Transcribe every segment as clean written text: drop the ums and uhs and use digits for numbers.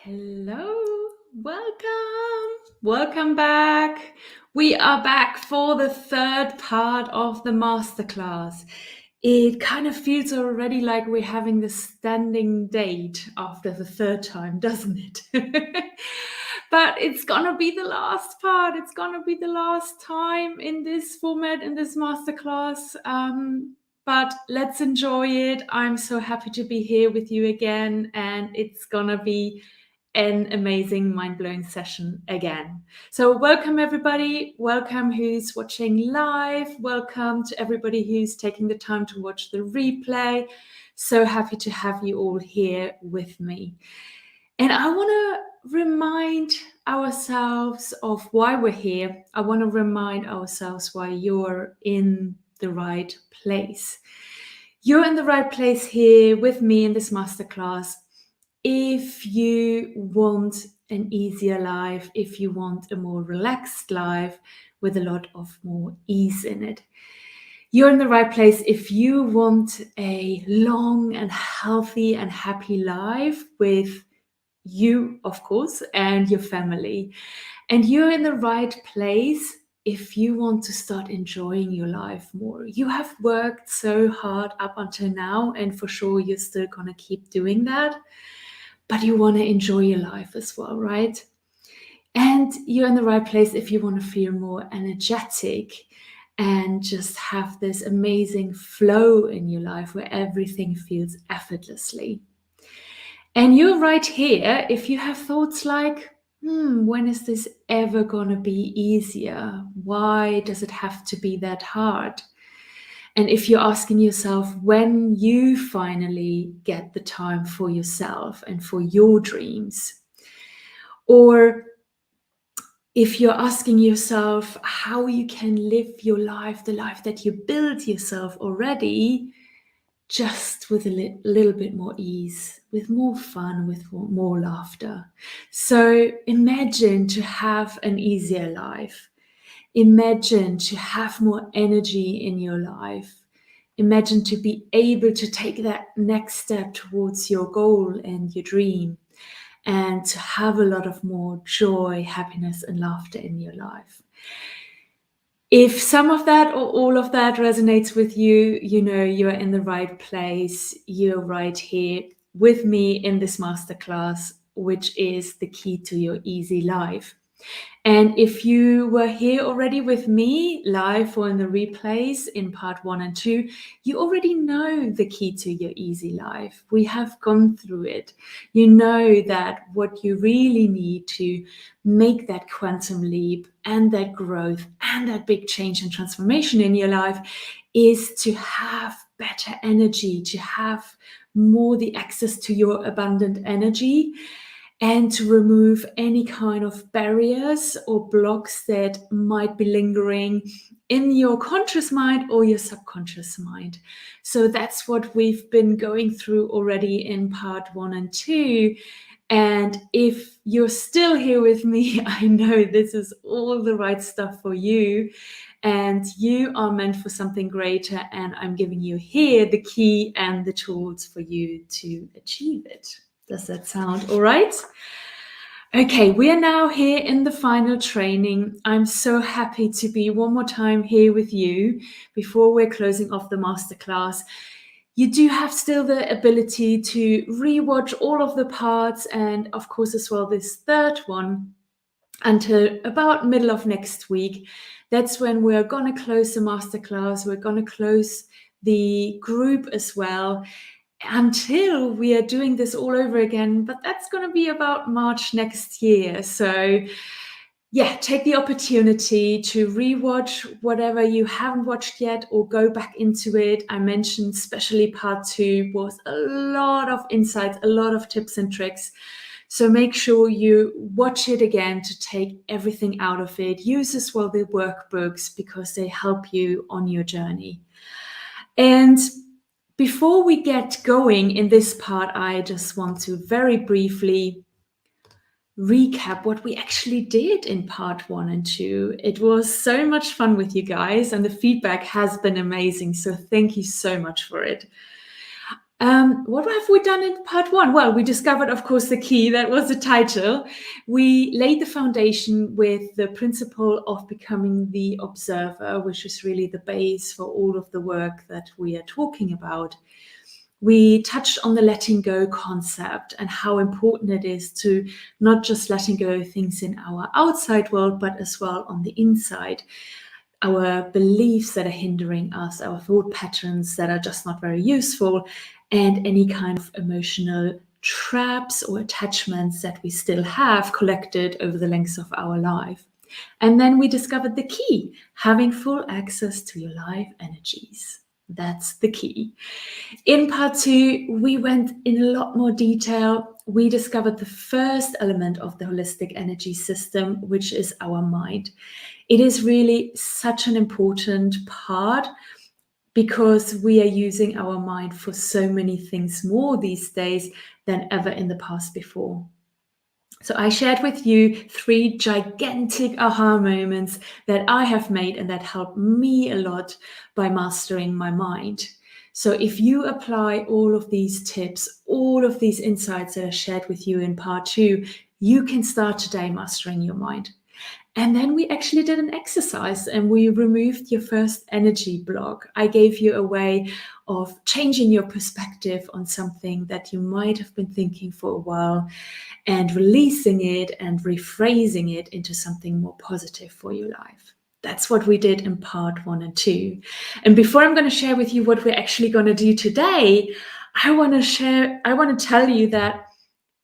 Hello, welcome back. We are back for the third part of the masterclass. It kind of feels already like we're having the standing date after the third time, doesn't it? But it's gonna be the last part. It's gonna be the last time in this format, in this masterclass. But let's enjoy it. I'm so happy to be here with you again, and it's gonna be an amazing, mind-blowing session again. So welcome everybody. Welcome who's watching live. Welcome to everybody who's taking the time to watch the replay. So happy to have you all here with me. And I want to remind ourselves of why we're here. I want to remind ourselves why you're in the right place. You're in the right place here with me in this masterclass. If you want an easier life, if you want a more relaxed life with a lot of more ease in it, you're in the right place. If you want a long and healthy and happy life with you, of course, and your family, and you're in the right place if you want to start enjoying your life more. You have worked so hard up until now, and for sure you're still going to keep doing that. But you want to enjoy your life as well, right? And you're in the right place if you want to feel more energetic and just have this amazing flow in your life where everything feels effortlessly. And you're right here if you have thoughts like, when is this ever going to be easier? Why does it have to be that hard? And if you're asking yourself when you finally get the time for yourself and for your dreams, or if you're asking yourself how you can live your life, the life that you built yourself already, just with a little bit more ease, with more fun, with more laughter. So imagine to have an easier life. Imagine to have more energy in your life. Imagine to be able to take that next step towards your goal and your dream, and to have a lot of more joy, happiness, and laughter in your life. If some of that or all of that resonates with you, you know you're in the right place. You're right here with me in this masterclass, which is the key to your easy life. And if you were here already with me live or in the replays in part 1 and 2, you already know the key to your easy life. We have gone through it. You know that what you really need to make that quantum leap and that growth and that big change and transformation in your life is to have better energy, to have more the access to your abundant energy, and to remove any kind of barriers or blocks that might be lingering in your conscious mind or your subconscious mind. So that's what we've been going through already in part 1 and 2. And if you're still here with me, I know this is all the right stuff for you, and you are meant for something greater, and I'm giving you here the key and the tools for you to achieve it. Does that sound all right? Okay, we are now here in the final training. I'm so happy to be one more time here with you before we're closing off the masterclass. You do have still the ability to rewatch all of the parts, and of course as well this third one until about middle of next week. That's when we're going to close the masterclass. We're going to close the group as well, until we are doing this all over again, but that's going to be about March next year. So yeah, take the opportunity to rewatch whatever you haven't watched yet or go back into it. I mentioned especially part 2 was a lot of insights, a lot of tips and tricks. So make sure you watch it again to take everything out of it. Use as well the workbooks because they help you on your journey. And before we get going in this part, I just want to very briefly recap what we actually did in part 1 and 2. It was so much fun with you guys, and the feedback has been amazing. So thank you so much for it. What have we done in part 1? Well, we discovered, of course, the key. That was the title. We laid the foundation with the principle of becoming the observer, which is really the base for all of the work that we are talking about. We touched on the letting go concept and how important it is to not just letting go of things in our outside world, but as well on the inside. Our beliefs that are hindering us, our thought patterns that are just not very useful, and any kind of emotional traps or attachments that we still have collected over the length of our life. And then we discovered the key, having full access to your life energies. That's the key. In part 2, we went in a lot more detail. We discovered the first element of the holistic energy system, which is our mind. It is really such an important part because we are using our mind for so many things more these days than ever in the past before. So I shared with you 3 gigantic aha moments that I have made and that helped me a lot by mastering my mind. So if you apply all of these tips, all of these insights that I shared with you in part 2, you can start today mastering your mind. And then we actually did an exercise and we removed your first energy block. I gave you a way of changing your perspective on something that you might have been thinking for a while and releasing it and rephrasing it into something more positive for your life. That's what we did in part 1 and 2. And before I'm going to share with you what we're actually going to do today, I want to tell you that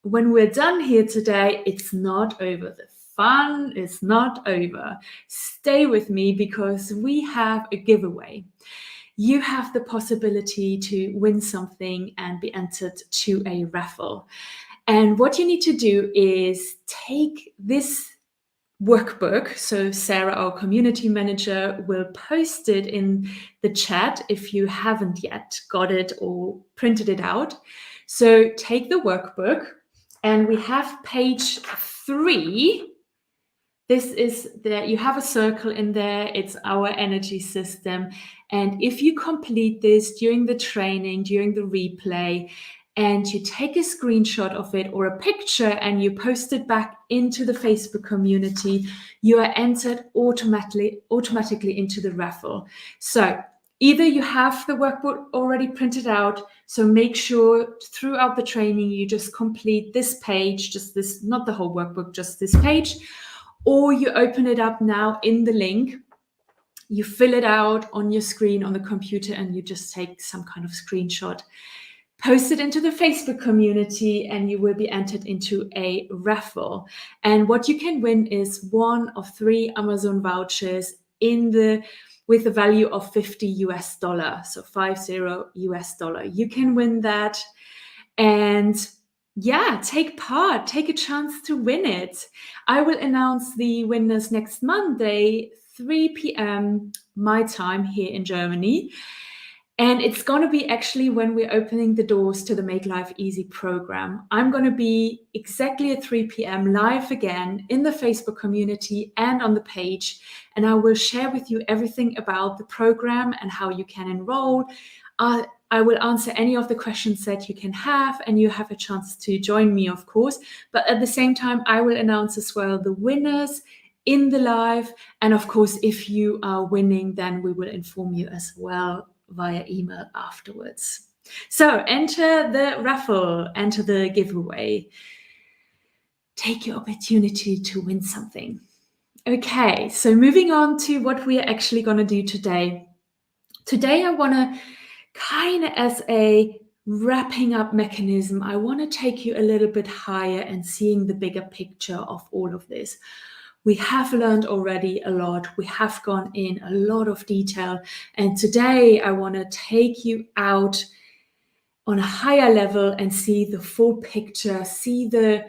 when we're done here today, it's not over. The fun is not over. Stay with me because we have a giveaway. You have the possibility to win something and be entered to a raffle. And what you need to do is take this workbook. So Sarah, our community manager, will post it in the chat if you haven't yet got it or printed it out. So take the workbook and we have page 3. This is there, you have a circle in there, it's our energy system. And if you complete this during the training, during the replay, and you take a screenshot of it or a picture and you post it back into the Facebook community, you are entered automatically into the raffle. So either you have the workbook already printed out, so make sure throughout the training you just complete this page, just this, not the whole workbook, just this page, or you open it up now in the link, you fill it out on your screen on the computer and you just take some kind of screenshot. Post it into the Facebook community and you will be entered into a raffle. And what you can win is 1 of 3 Amazon vouchers with a value of $50, so $50. You can win that. And yeah, take part, take a chance to win it. I will announce the winners next Monday, 3 p.m. my time here in Germany. And it's going to be actually when we're opening the doors to the Make Life Easy program. I'm going to be exactly at 3 p.m. live again in the Facebook community and on the page. And I will share with you everything about the program and how you can enroll. I will answer any of the questions that you can have, and you have a chance to join me, of course. But at the same time, I will announce as well the winners in the live. And of course, if you are winning, then we will inform you as well via email afterwards. So enter the raffle, enter the giveaway. Take your opportunity to win something. Okay, so moving on to what we are actually going to do today. Today, I want to kind of as a wrapping up mechanism, I want to take you a little bit higher and seeing the bigger picture of all of this. We have learned already a lot. We have gone in a lot of detail. And today I want to take you out on a higher level and see the full picture, see the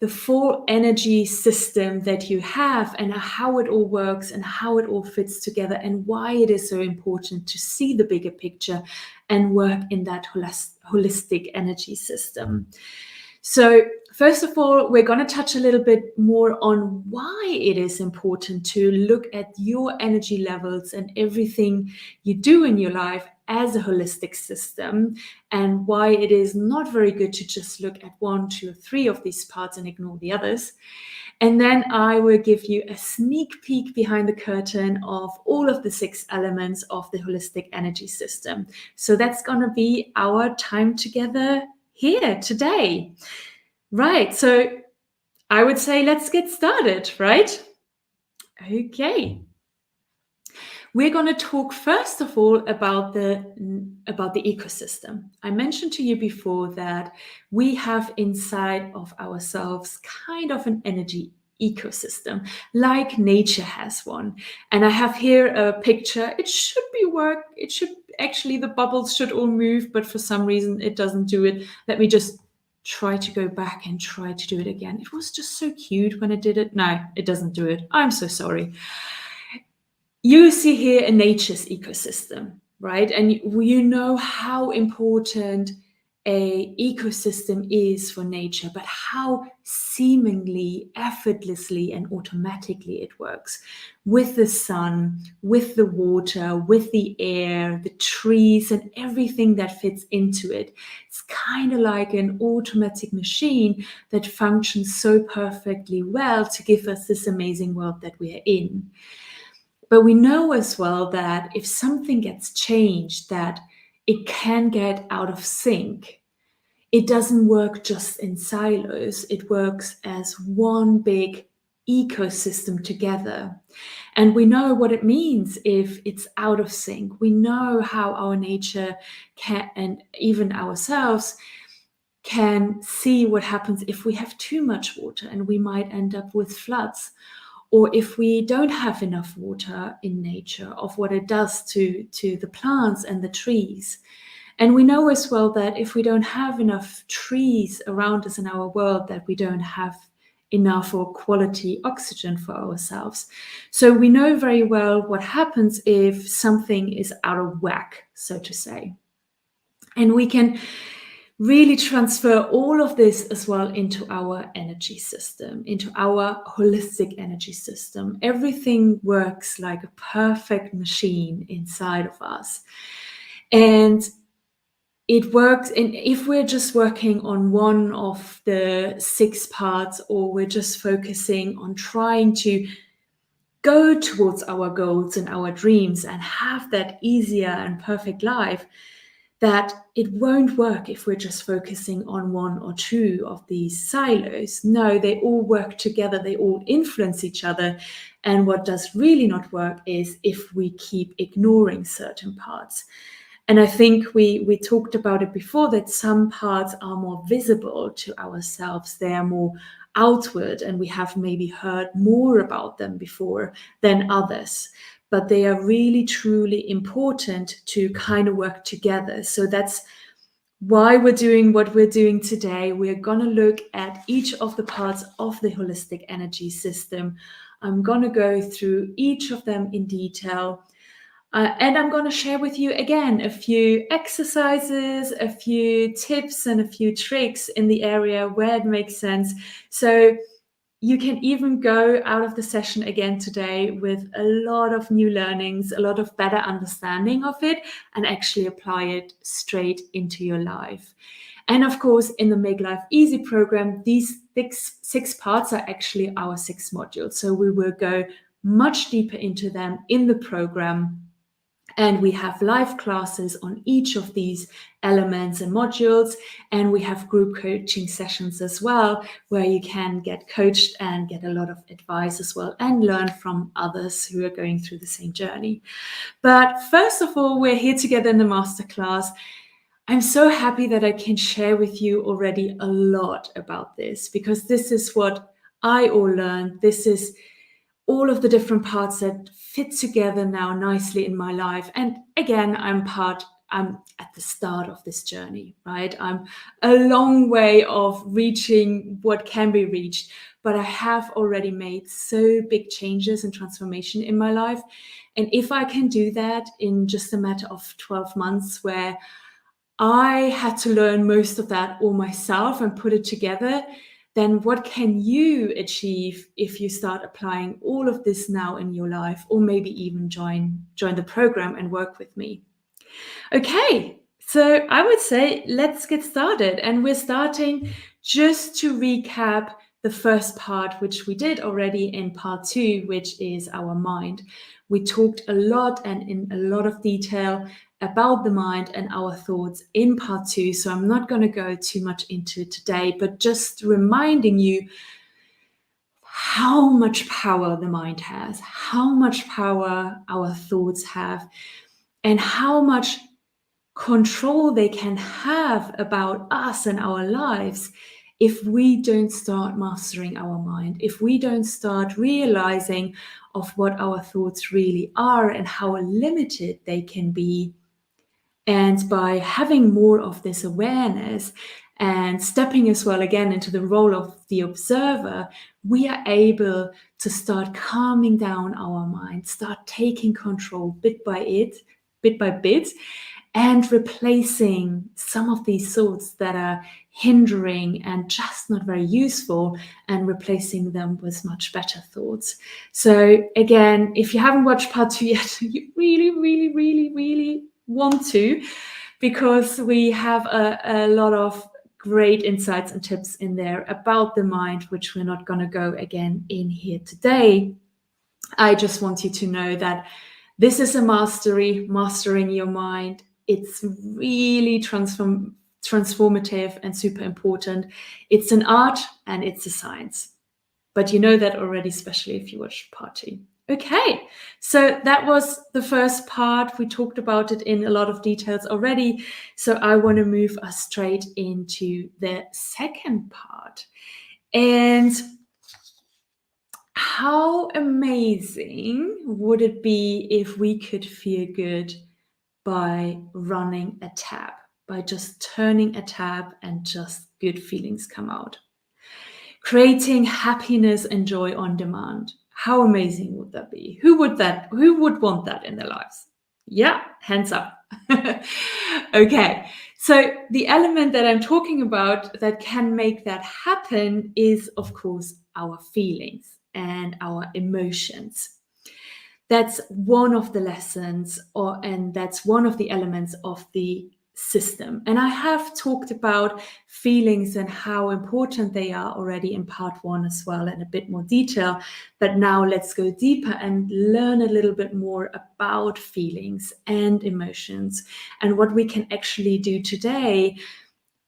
full energy system that you have and how it all works and how it all fits together and why it is so important to see the bigger picture and work in that holistic energy system. So First of all, we're going to touch a little bit more on why it is important to look at your energy levels and everything you do in your life as a holistic system, and why it is not very good to just look at 1, 2, or 3 of these parts and ignore the others. And then I will give you a sneak peek behind the curtain of all of the 6 elements of the holistic energy system. So that's going to be our time together here today. Right, so I would say let's get started, right? Okay. We're going to talk first of all about the ecosystem. I mentioned to you before that we have inside of ourselves kind of an energy ecosystem, like nature has one. And I have here a picture. It should actually, the bubbles should all move, but for some reason it doesn't do it. Let me just try to go back and try to do it again. It was just so cute when I did it. No, it doesn't do it. I'm so sorry. You see here a nature's ecosystem, right? And you know how important a ecosystem is for nature, but how seemingly effortlessly and automatically it works with the sun, with the water, with the air, the trees, and everything that fits into it. It's kind of like an automatic machine that functions so perfectly well to give us this amazing world that we are in. But we know as well that if something gets changed, that it can get out of sync. It doesn't work just in silos. It works as one big ecosystem together. And we know what it means if it's out of sync. We know how our nature can, and even ourselves, can see what happens if we have too much water, and we might end up with floods. Or if we don't have enough water in nature, of what it does to the plants and the trees. And we know as well that if we don't have enough trees around us in our world, that we don't have enough or quality oxygen for ourselves. So we know very well what happens if something is out of whack, so to say. And we can really transfer all of this as well into our energy system, into our holistic energy system. Everything works like a perfect machine inside of us. And it works, and if we're just working on one of the 6 parts, or we're just focusing on trying to go towards our goals and our dreams and have that easier and perfect life, that it won't work if we're just focusing on 1 or 2 of these silos. No, they all work together, they all influence each other. And what does really not work is if we keep ignoring certain parts. And I think we talked about it before, that some parts are more visible to ourselves, they are more outward, and we have maybe heard more about them before than others. But they are really, truly important to kind of work together. So that's why we're doing what we're doing today. We're going to look at each of the parts of the holistic energy system. I'm going to go through each of them in detail. And I'm going to share with you again a few exercises, a few tips, and a few tricks in the area where it makes sense. So you can even go out of the session again today with a lot of new learnings, a lot of better understanding of it, and actually apply it straight into your life. And of course, in the Make Life Easy program, these 6 parts are actually our 6 modules. So we will go much deeper into them in the program. And we have live classes on each of these elements and modules. And we have group coaching sessions as well, where you can get coached and get a lot of advice as well, and learn from others who are going through the same journey. But first of all, we're here together in the masterclass. I'm so happy that I can share with you already a lot about this, because this is what I all learned. This is all of the different parts that fit together now nicely in my life. And again, I'm at the start of this journey, right? I'm a long way of reaching what can be reached, but I have already made so big changes and transformation in my life. And if I can do that in just a matter of 12 months, where I had to learn most of that all myself and put it together, then what can you achieve if you start applying all of this now in your life, or maybe even join the program and work with me? Okay, so I would say let's get started. And we're starting, just to recap, the first part, which we did already in part 2, which is our mind. We talked a lot and in a lot of detail about the mind and our thoughts in part 2. So I'm not going to go too much into it today, but just reminding you how much power the mind has, how much power our thoughts have, and how much control they can have about us and our lives if we don't start mastering our mind, if we don't start realizing of what our thoughts really are and how limited they can be. And by having more of this awareness and stepping as well again into the role of the observer, we are able to start calming down our mind, start taking control bit by bit, and replacing some of these thoughts that are hindering and just not very useful, and replacing them with much better thoughts. So again, if you haven't watched part 2 yet, you really want to, because we have a lot of great insights and tips in there about the mind, which we're not going to go again in here today. I just want you to know that this is a mastering your mind. It's really transformative and super important. It's an art and it's a science. But you know that already, especially if you watched part 2. Okay, so that was the first part. We talked about it in a lot of details already. So I want to move us straight into the second part. And how amazing would it be if we could feel good by running a tab, by just turning a tab and just good feelings come out? Creating happiness and joy on demand. How amazing would that be? Who would want that in their lives? Yeah, hands up. Okay, so the element that I'm talking about that can make that happen is, of course, our feelings and our emotions. That's one of the lessons, and that's one of the elements of the system. And I have talked about feelings and how important they are already in part 1 as well, in a bit more detail. But now let's go deeper and learn a little bit more about feelings and emotions, and what we can actually do today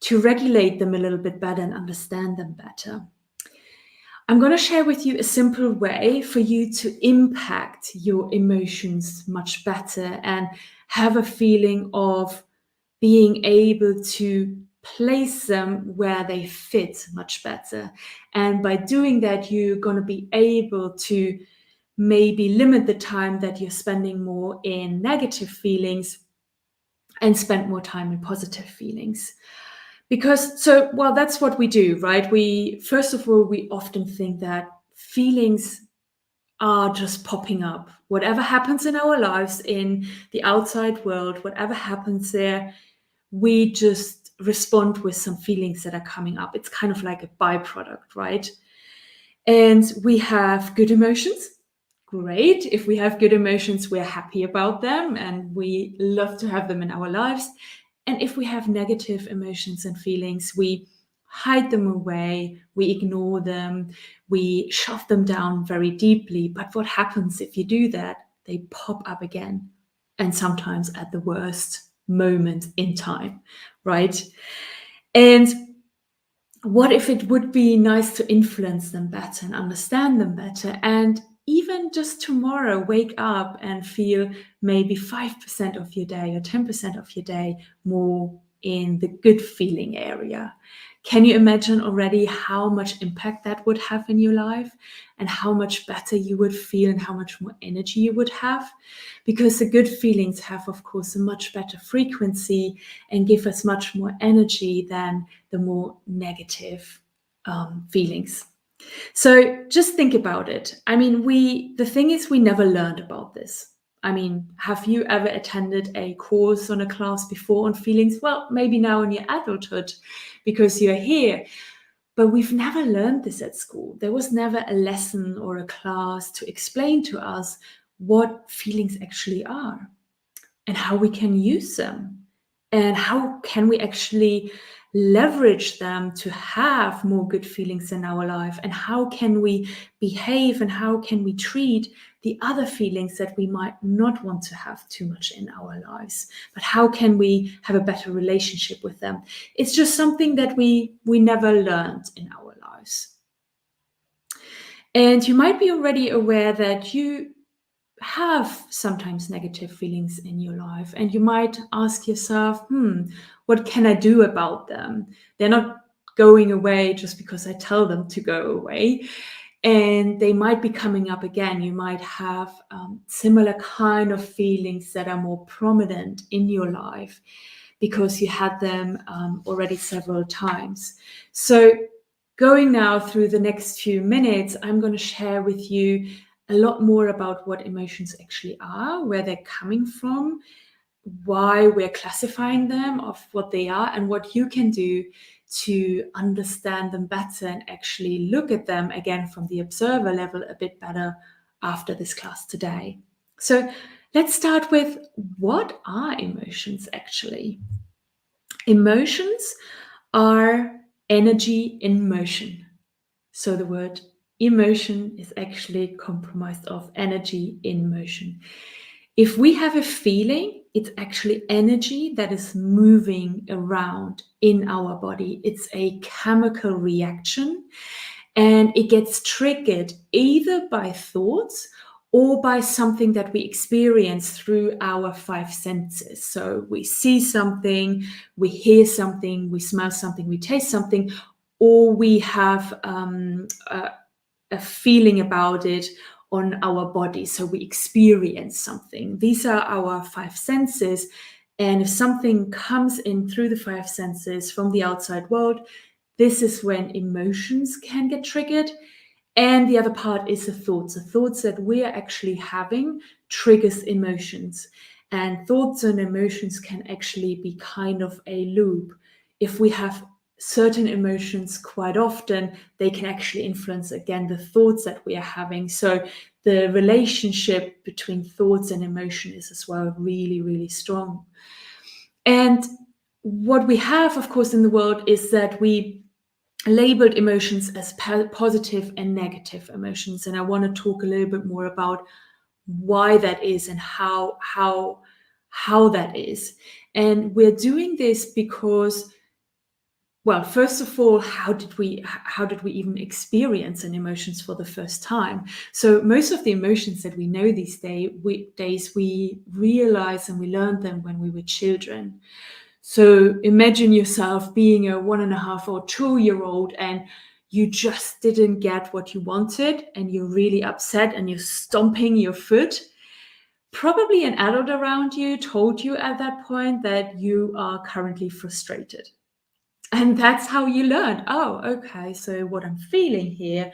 to regulate them a little bit better and understand them better. I'm going to share with you a simple way for you to impact your emotions much better and have a feeling of being able to place them where they fit much better. And by doing that, you're going to be able to maybe limit the time that you're spending more in negative feelings and spend more time in positive feelings. Because that's what we do, right? First of all, we often think that feelings are just popping up. Whatever happens in our lives, in the outside world, whatever happens there, we just respond with some feelings that are coming up. It's kind of like a byproduct, right? And we have good emotions. Great. If we have good emotions, we're happy about them and we love to have them in our lives. And if we have negative emotions and feelings, we hide them away, we ignore them, we shove them down very deeply. But what happens if you do that? They pop up again, and sometimes at the worst moment in time, right? And what if it would be nice to influence them better and understand them better, and even just tomorrow wake up and feel maybe 5% of your day or 10% of your day more in the good feeling area? Can you imagine already how much impact that would have in your life, and how much better you would feel and how much more energy you would have? Because the good feelings have, of course, a much better frequency and give us much more energy than the more negative feelings. So just think about it. I mean, the thing is, we never learned about this. I mean, have you ever attended a course on a class before on feelings? Well, maybe now in your adulthood, because you're here. But we've never learned this at school. There was never a lesson or a class to explain to us what feelings actually are and how we can use them and how can we actually leverage them to have more good feelings in our life, and how can we behave and how can we treat the other feelings that we might not want to have too much in our lives, but how can we have a better relationship with them. It's just something that we never learned in our lives. And you might be already aware that you have sometimes negative feelings in your life, and you might ask yourself, what can I do about them? They're not going away just because I tell them to go away, and they might be coming up again. You might have similar kind of feelings that are more prominent in your life because you had them already several times. So going now through the next few minutes, I'm going to share with you a lot more about what emotions actually are, where they're coming from, why we're classifying them, of what they are, and what you can do to understand them better and actually look at them again from the observer level a bit better after this class today. So let's start with, what are emotions actually? Emotions are energy in motion. So the word emotion is actually comprised of energy in motion. If we have a feeling, it's actually energy that is moving around in our body. It's a chemical reaction, and it gets triggered either by thoughts or by something that we experience through our five senses. So we see something, we hear something, we smell something, we taste something, or we have a feeling about it on our body. So we experience something. These are our five senses. And if something comes in through the five senses from the outside world, this is when emotions can get triggered. And the other part is the thoughts. The thoughts that we are actually having triggers emotions. And thoughts and emotions can actually be kind of a loop. If we have certain emotions quite often, they can actually influence, again, the thoughts that we are having. So the relationship between thoughts and emotion is as well really, really strong. And what we have, of course, in the world is that we labeled emotions as positive and negative emotions. And I want to talk a little bit more about why that is and how that is. And we're doing this because, well, first of all, how did we even experience an emotions for the first time? So most of the emotions that we know these days, we realize and we learned them when we were children. So imagine yourself being a 1.5 or 2-year-old, and you just didn't get what you wanted, and you're really upset and you're stomping your foot. Probably an adult around you told you at that point that you are currently frustrated. And that's how you learned. Oh, okay, so what I'm feeling here,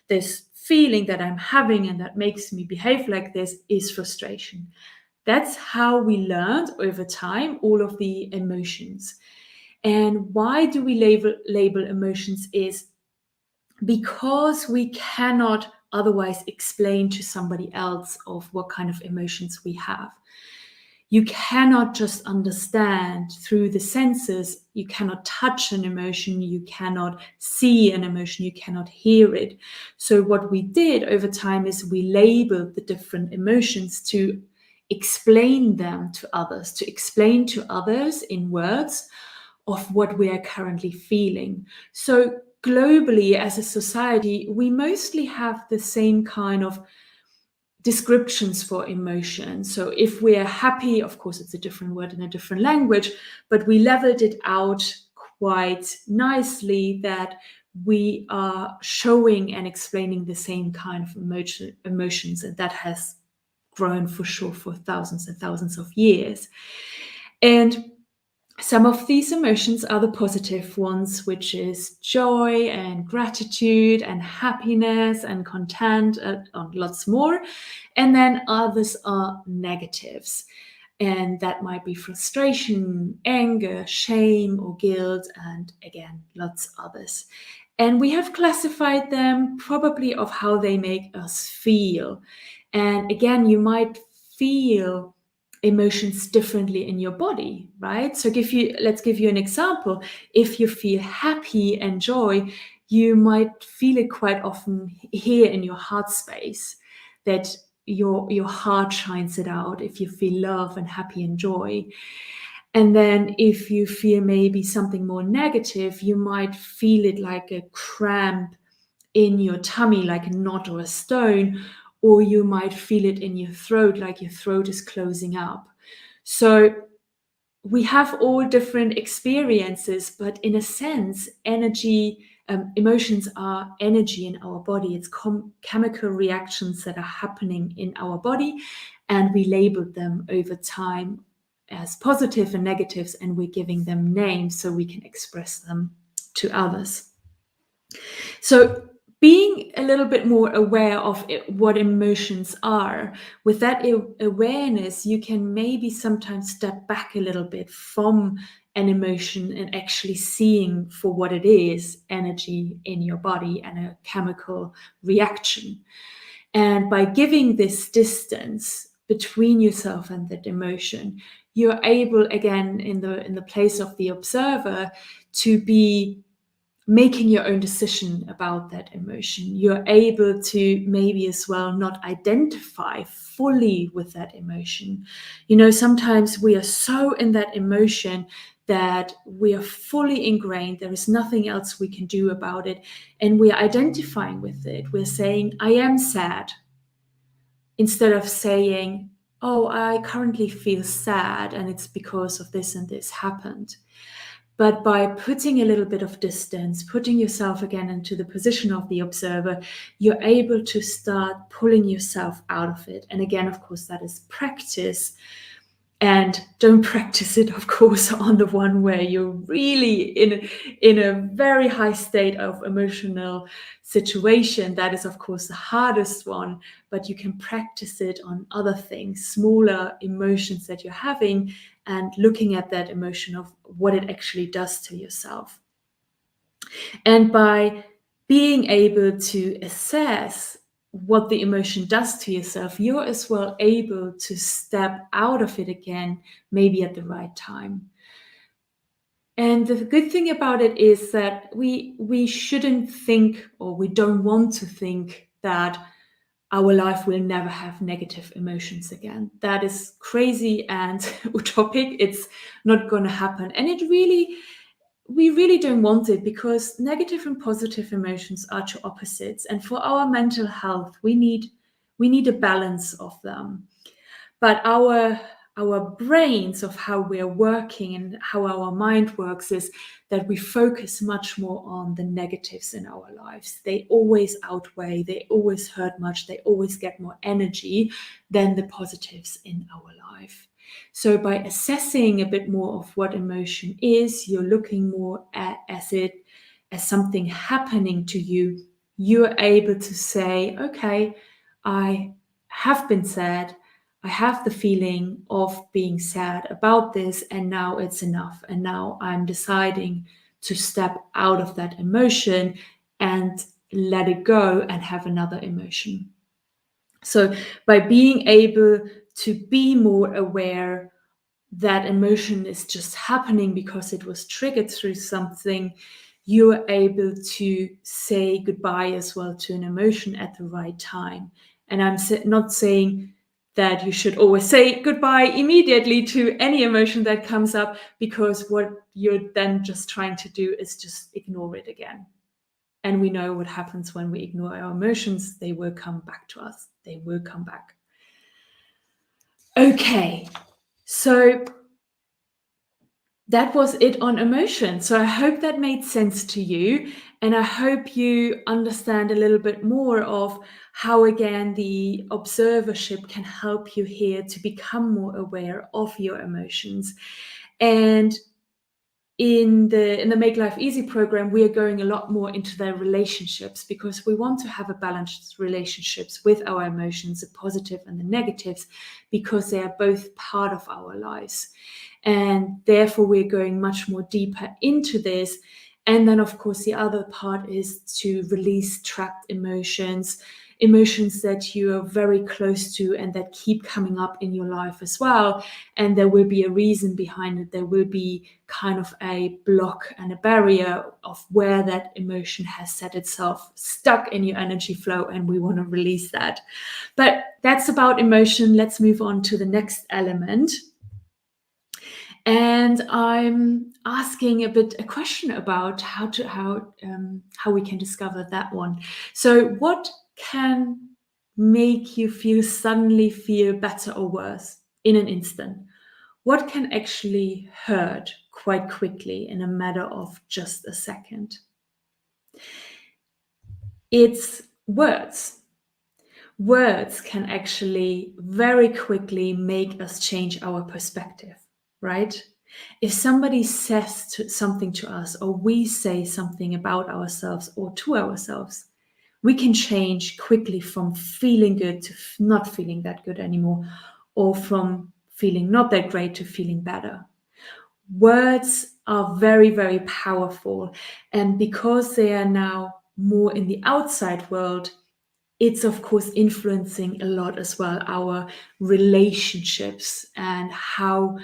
this feeling that I'm having and that makes me behave like this, is frustration. That's how we learned over time all of the emotions. And why do we label emotions is because we cannot otherwise explain to somebody else of what kind of emotions we have. You cannot just understand through the senses. You cannot touch an emotion. You cannot see an emotion. You cannot hear it. So what we did over time is we labeled the different emotions to explain them to others, to explain to others in words of what we are currently feeling. So globally, as a society, we mostly have the same kind of descriptions for emotion. So if we are happy, of course, it's a different word in a different language, but we leveled it out quite nicely that we are showing and explaining the same kind of emotions, and that has grown for sure for thousands and thousands of years. And some of these emotions are the positive ones, which is joy and gratitude and happiness and content and lots more. And then others are negatives. And that might be frustration, anger, shame, or guilt, and again, lots others. And we have classified them probably of how they make us feel. And again, you might feel emotions differently in your body, right? So let's give you an example. If you feel happy and joy, you might feel it quite often here in your heart space, that your heart shines it out if you feel love and happy and joy. And then if you feel maybe something more negative, you might feel it like a cramp in your tummy, like a knot or a stone, or you might feel it in your throat, like your throat is closing up. So we have all different experiences, but in a sense, emotions are energy in our body. It's chemical reactions that are happening in our body, and we labeled them over time as positive and negatives, and we're giving them names so we can express them to others. So being a little bit more aware of what emotions are, with that awareness, you can maybe sometimes step back a little bit from an emotion and actually seeing for what it is, energy in your body and a chemical reaction. And by giving this distance between yourself and that emotion, you're able, again, in the place of the observer, to be making your own decision about that emotion. You're able to maybe as well not identify fully with that emotion. Sometimes we are so in that emotion that we are fully ingrained. There is nothing else we can do about it. And we are identifying with it. We're saying, I am sad, instead of saying, oh, I currently feel sad and it's because of this and this happened. But by putting a little bit of distance, putting yourself again into the position of the observer, you're able to start pulling yourself out of it. And again, of course, that is practice. And don't practice it, of course, on the one where you're really in a very high state of emotional situation. That is, of course, the hardest one. But you can practice it on other things, smaller emotions that you're having, and looking at that emotion of what it actually does to yourself. And by being able to assess what the emotion does to yourself, you're as well able to step out of it again, maybe at the right time. And the good thing about it is that we shouldn't think, or we don't want to think, that our life will never have negative emotions again. That is crazy and utopic. It's not going to happen. And we really don't want it, because negative and positive emotions are two opposites. And for our mental health, we need a balance of them. But our brains, of how we're working and how our mind works, is that we focus much more on the negatives in our lives. They always outweigh, they always hurt much, they always get more energy than the positives in our life. So by assessing a bit more of what emotion is, you're looking more at as something happening to you. You're able to say, okay, I have been sad. I have the feeling of being sad about this, and now it's enough. And now I'm deciding to step out of that emotion and let it go and have another emotion. So by being able to be more aware that emotion is just happening because it was triggered through something, you're able to say goodbye as well to an emotion at the right time. And I'm not saying that you should always say goodbye immediately to any emotion that comes up, because what you're then just trying to do is just ignore it again. And we know what happens when we ignore our emotions. They will come back to us. They will come back. Okay, so that was it on emotion. So I hope that made sense to you. And I hope you understand a little bit more of how, again, the observership can help you here to become more aware of your emotions. And in the Make Life Easy program, we are going a lot more into their relationships, because we want to have a balanced relationships with our emotions, the positive and the negatives, because they are both part of our lives. And therefore, we're going much more deeper into this. And then, of course, the other part is to release trapped emotions, emotions that you are very close to and that keep coming up in your life as well. And there will be a reason behind it. There will be kind of a block and a barrier of where that emotion has set itself stuck in your energy flow, and we want to release that. But that's about emotion. Let's move on to the next element. And I'm asking a question about how we can discover that one. So, what can make you suddenly feel better or worse in an instant? What can actually hurt quite quickly in a matter of just a second? It's words. Words can actually very quickly make us change our perspective, right? If somebody says something to us, or we say something about ourselves or to ourselves, we can change quickly from feeling good to not feeling that good anymore, or from feeling not that great to feeling better. Words are very, very powerful. And because they are now more in the outside world, it's of course influencing a lot as well our relationships and how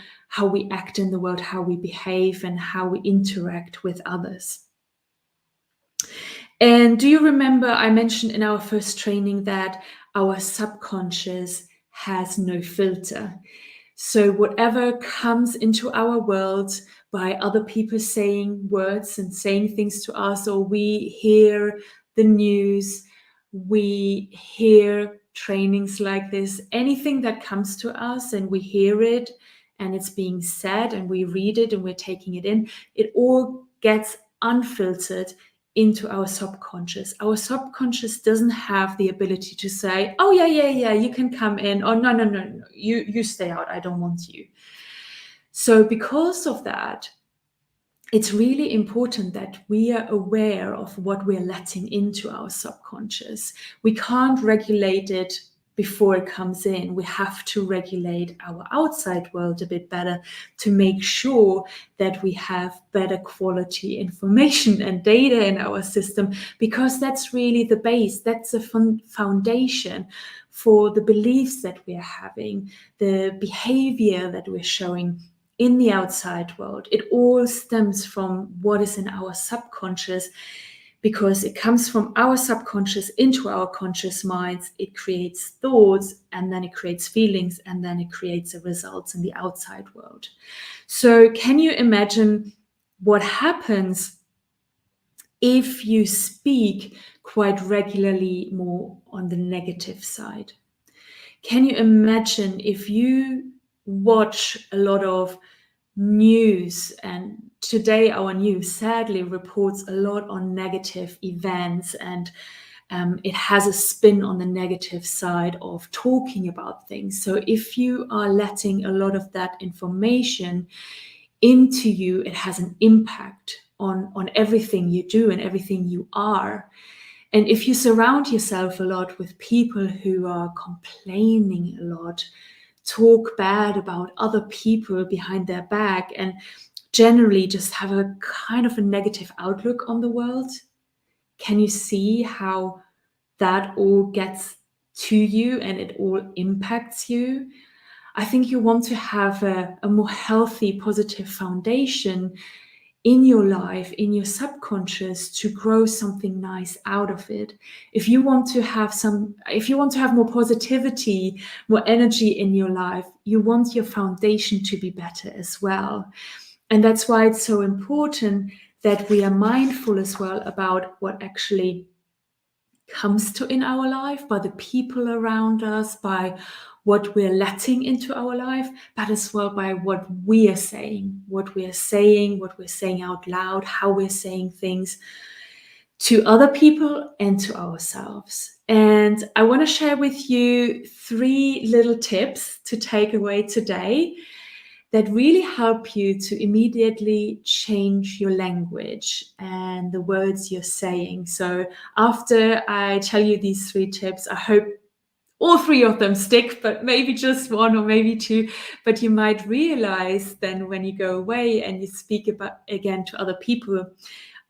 we act in the world, how we behave, and how we interact with others. And do you remember I mentioned in our first training that our subconscious has no filter? So whatever comes into our world by other people saying words and saying things to us, or we hear the news, we hear trainings like this, anything that comes to us and we hear it and it's being said and we read it and we're taking it in, it all gets unfiltered into our subconscious. Our subconscious doesn't have the ability to say, oh yeah, you can come in, or no, you stay out, I don't want you. So because of that, it's really important that we are aware of what we're letting into our subconscious. We can't regulate it before it comes in. We have to regulate our outside world a bit better to make sure that we have better quality information and data in our system, because that's really the base. That's the foundation for the beliefs that we are having, the behavior that we're showing in the outside world. It all stems from what is in our subconscious, because it comes from our subconscious into our conscious minds. It creates thoughts, and then it creates feelings, and then it creates the results in the outside world. So can you imagine what happens if you speak quite regularly more on the negative side? Can you imagine if you watch a lot of news, and today our news sadly reports a lot on negative events, and it has a spin on the negative side of talking about things. So if you are letting a lot of that information into you, it has an impact on everything you do and everything you are. And if you surround yourself a lot with people who are complaining a lot, talk bad about other people behind their back, and generally just have a kind of a negative outlook on the world, can you see how that all gets to you and it all impacts you? I think you want to have a more healthy, positive foundation in your life, in your subconscious, to grow something nice out of it. If you want to have more positivity, more energy in your life, you want your foundation to be better as well. And that's why it's so important that we are mindful as well about what actually comes to in our life, by the people around us, by what we're letting into our life, but as well by what we are saying, what we're saying out loud, how we're saying things to other people and to ourselves. And I want to share with you 3 little tips to take away today that really help you to immediately change your language and the words you're saying. So after I tell you these 3 tips, I hope all 3 of them stick, but maybe just 1 or maybe 2. But you might realize then when you go away and you speak about again to other people,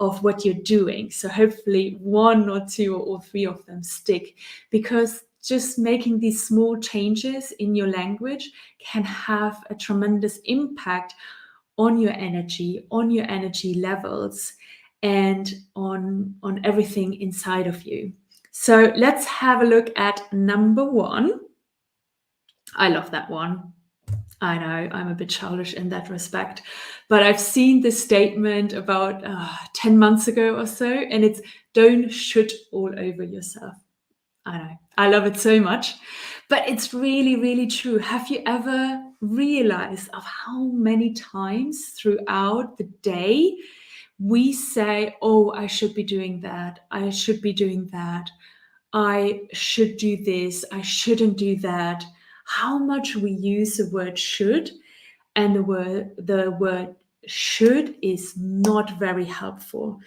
of what you're doing. So hopefully one or two or all three of them stick, because just making these small changes in your language can have a tremendous impact on your energy levels, and on everything inside of you. So let's have a look at number 1. I love that one. I know I'm a bit childish in that respect, but I've seen this statement about 10 months ago or so, and it's don't should all over yourself. I know, I love it so much, but it's really, really true. Have you ever realized of how many times throughout the day we say, oh, I should be doing that, I should be doing that, I should do this, I shouldn't do that? How much we use the word should, and the word should is not very helpful.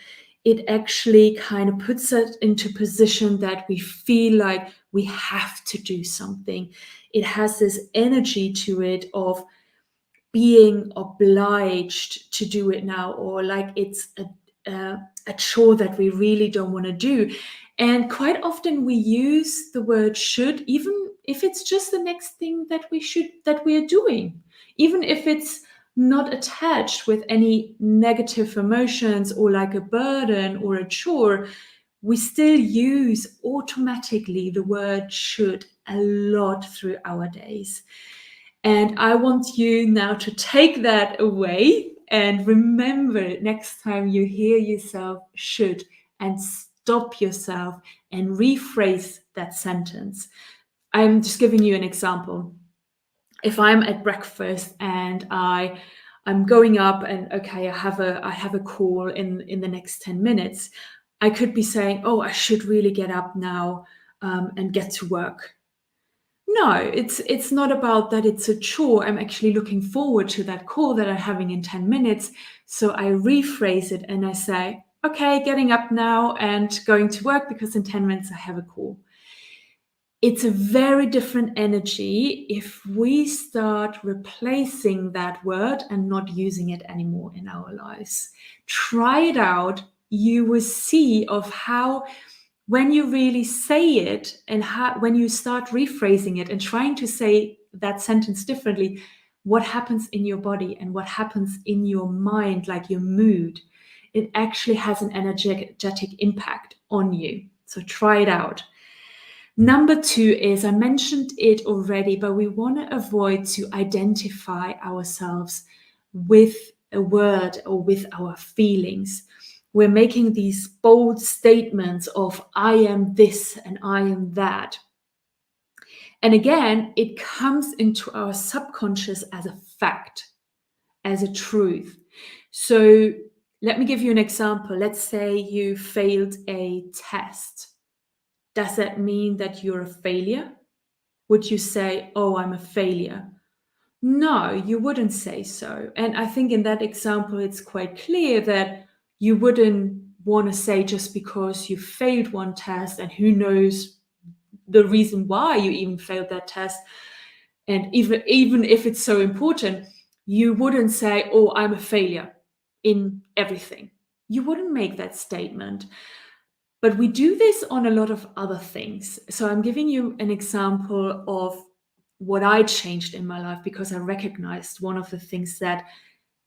It actually kind of puts us into position that we feel like we have to do something. It has this energy to it of being obliged to do it now, or like it's a chore that we really don't want to do. And quite often we use the word should, even if it's just the next thing that we are doing, even if it's not attached with any negative emotions or like a burden or a chore. We still use automatically the word should a lot through our days. And I want you now to take that away and remember next time you hear yourself should, and stop yourself and rephrase that sentence. I'm just giving you an example. If I'm at breakfast and I'm going up and okay, I have a call in the next 10 minutes, I could be saying, oh, I should really get up now and get to work. No, it's not about that it's a chore. I'm actually looking forward to that call that I'm having in 10 minutes. So I rephrase it and I say, okay, getting up now and going to work because in 10 minutes I have a call. It's a very different energy if we start replacing that word and not using it anymore in our lives. Try it out. You will see of how, when you really say it and when you start rephrasing it and trying to say that sentence differently, what happens in your body and what happens in your mind, like your mood. It actually has an energetic impact on you. So try it out. Number 2 is, I mentioned it already, but we want to avoid to identify ourselves with a word or with our feelings. We're making these bold statements of I am this and I am that. And again, it comes into our subconscious as a fact, as a truth. So let me give you an example. Let's say you failed a test. Does that mean that you're a failure? Would you say, oh, I'm a failure? No, you wouldn't say so. And I think in that example, it's quite clear that you wouldn't want to say just because you failed one test, and who knows the reason why you even failed that test. And even if it's so important, you wouldn't say, oh, I'm a failure in everything. You wouldn't make that statement. But we do this on a lot of other things. So I'm giving you an example of what I changed in my life because I recognized one of the things that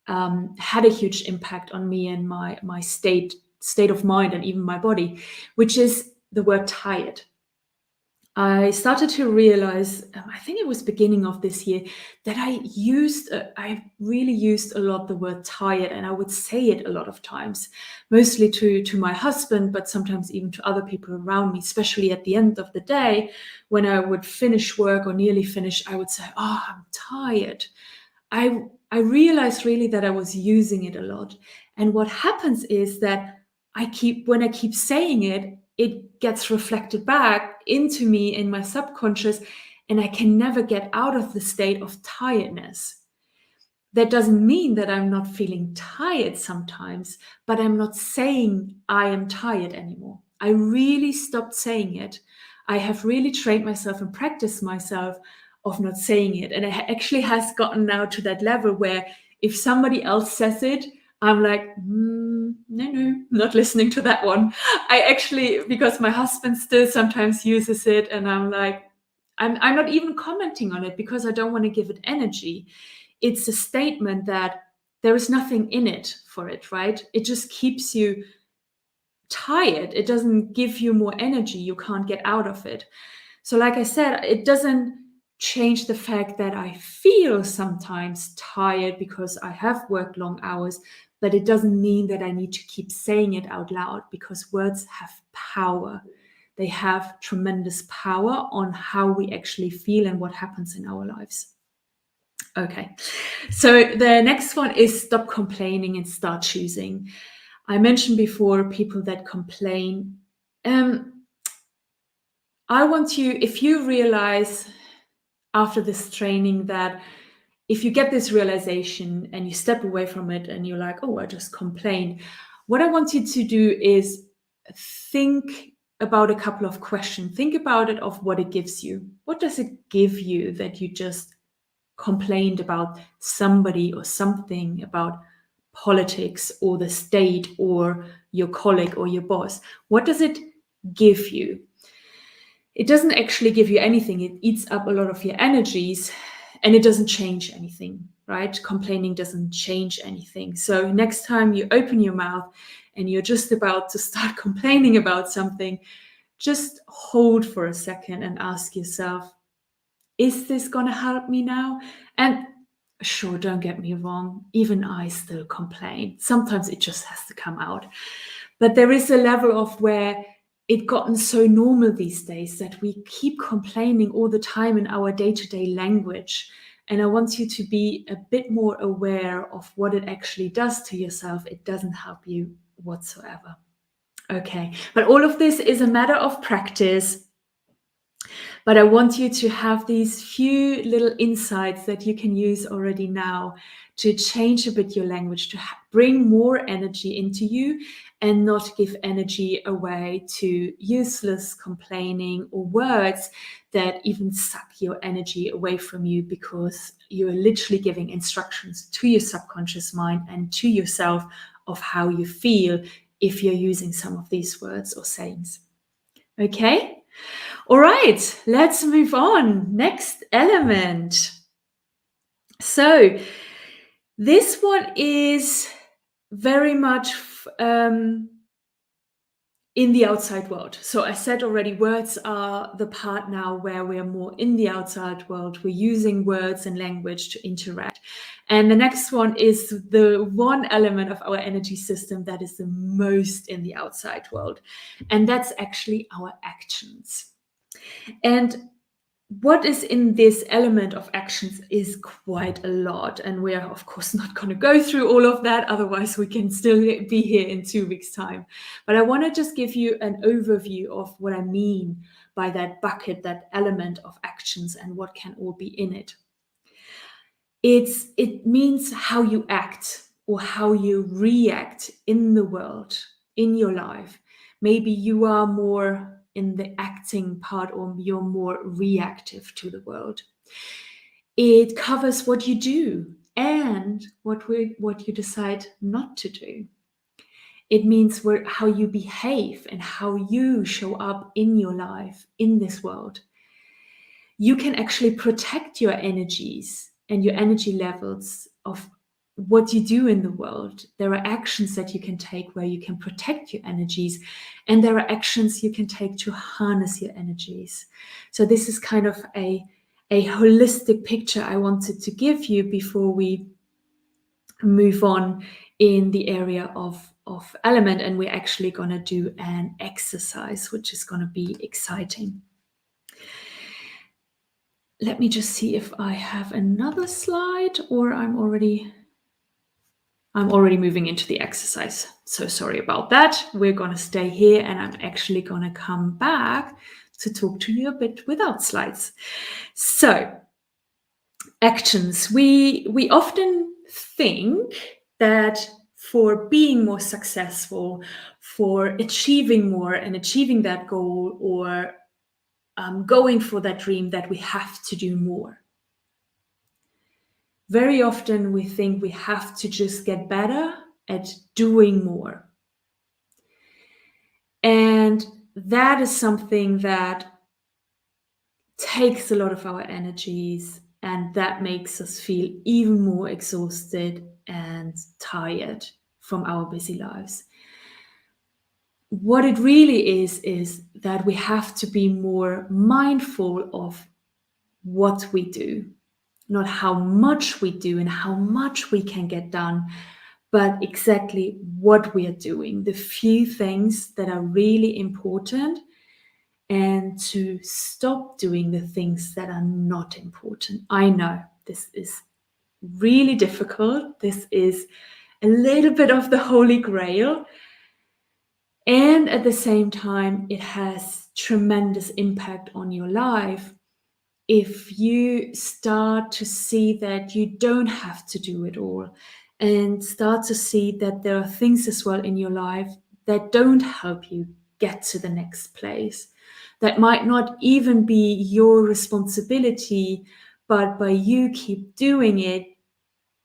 had a huge impact on me and my state of mind and even my body, which is the word tired. I started to realize, I think it was beginning of this year, that I really used a lot the word tired, and I would say it a lot of times, mostly to my husband, but sometimes even to other people around me, especially at the end of the day, when I would finish work or nearly finish, I would say, oh, I'm tired. I realized really that I was using it a lot. And what happens is that when I keep saying it, it gets reflected back into me in my subconscious, and I can never get out of the state of tiredness. That doesn't mean that I'm not feeling tired sometimes, but I'm not saying I am tired anymore. I really stopped saying it. I have really trained myself and practiced myself of not saying it. And it actually has gotten now to that level where if somebody else says it, I'm like, no, not listening to that one. I actually, because my husband still sometimes uses it, and I'm like, I'm not even commenting on it because I don't want to give it energy. It's a statement that there is nothing in it for it, right? It just keeps you tired. It doesn't give you more energy. You can't get out of it. So, like I said, it doesn't change the fact that I feel sometimes tired because I have worked long hours, but it doesn't mean that I need to keep saying it out loud, because words have power. They have tremendous power on how we actually feel and what happens in our lives. Okay, so the next one is stop complaining and start choosing. I mentioned before people that complain. I want you, if you realize after this training that if you get this realization and you step away from it and you're like, oh, I just complain, what I want you to do is think about a couple of questions. Think about it of what it gives you. What does it give you that you just complained about somebody or something, about politics or the state or your colleague or your boss? What does it give you? It doesn't actually give you anything. It eats up a lot of your energies and it doesn't change anything, right? Complaining doesn't change anything. So next time you open your mouth and you're just about to start complaining about something, just hold for a second and ask yourself, is this going to help me now? And sure, don't get me wrong, even I still complain. Sometimes it just has to come out. But there is a level of where it gotten so normal these days that we keep complaining all the time in our day-to-day language. And I want you to be a bit more aware of what it actually does to yourself. It doesn't help you whatsoever. Okay, but all of this is a matter of practice. But I want you to have these few little insights that you can use already now to change a bit your language, to bring more energy into you and not give energy away to useless complaining or words that even suck your energy away from you, because you're literally giving instructions to your subconscious mind and to yourself of how you feel if you're using some of these words or sayings. Okay? All right, let's move on. Next element. So this one is very much in the outside world. So I said already, words are the part now where we're more in the outside world. We're using words and language to interact. And the next one is the one element of our energy system that is the most in the outside world. And that's actually our actions. And what is in this element of actions is quite a lot. And we are, of course, not going to go through all of that. Otherwise, we can still be here in 2 weeks' time. But I want to just give you an overview of what I mean by that bucket, that element of actions, and what can all be in it. It means how you act or how you react in the world, in your life. Maybe you are more in the acting part or you're more reactive to the world. It covers what you do and what you decide not to do. It means how you behave and how you show up in your life, in this world. You can actually protect your energies and your energy levels of what you do in the world. There are actions that you can take where you can protect your energies, and there are actions you can take to harness your energies. So this is kind of a holistic picture I wanted to give you before we move on in the area of element, and we're actually going to do an exercise, which is going to be exciting. Let me just see if I have another slide, or I'm already moving into the exercise. So sorry about that. We're going to stay here, and I'm actually going to come back to talk to you a bit without slides. So actions. We often think that for being more successful, for achieving more and achieving that goal, or going for that dream, that we have to do more. Very often we think we have to just get better at doing more. And that is something that takes a lot of our energies, and that makes us feel even more exhausted and tired from our busy lives. What it really is that we have to be more mindful of what we do, not how much we do and how much we can get done, but exactly what we are doing, the few things that are really important, and to stop doing the things that are not important. I know this is really difficult. This is a little bit of the holy grail. And at the same time, it has tremendous impact on your life if you start to see that you don't have to do it all, and start to see that there are things as well in your life that don't help you get to the next place, that might not even be your responsibility, but by you keep doing it,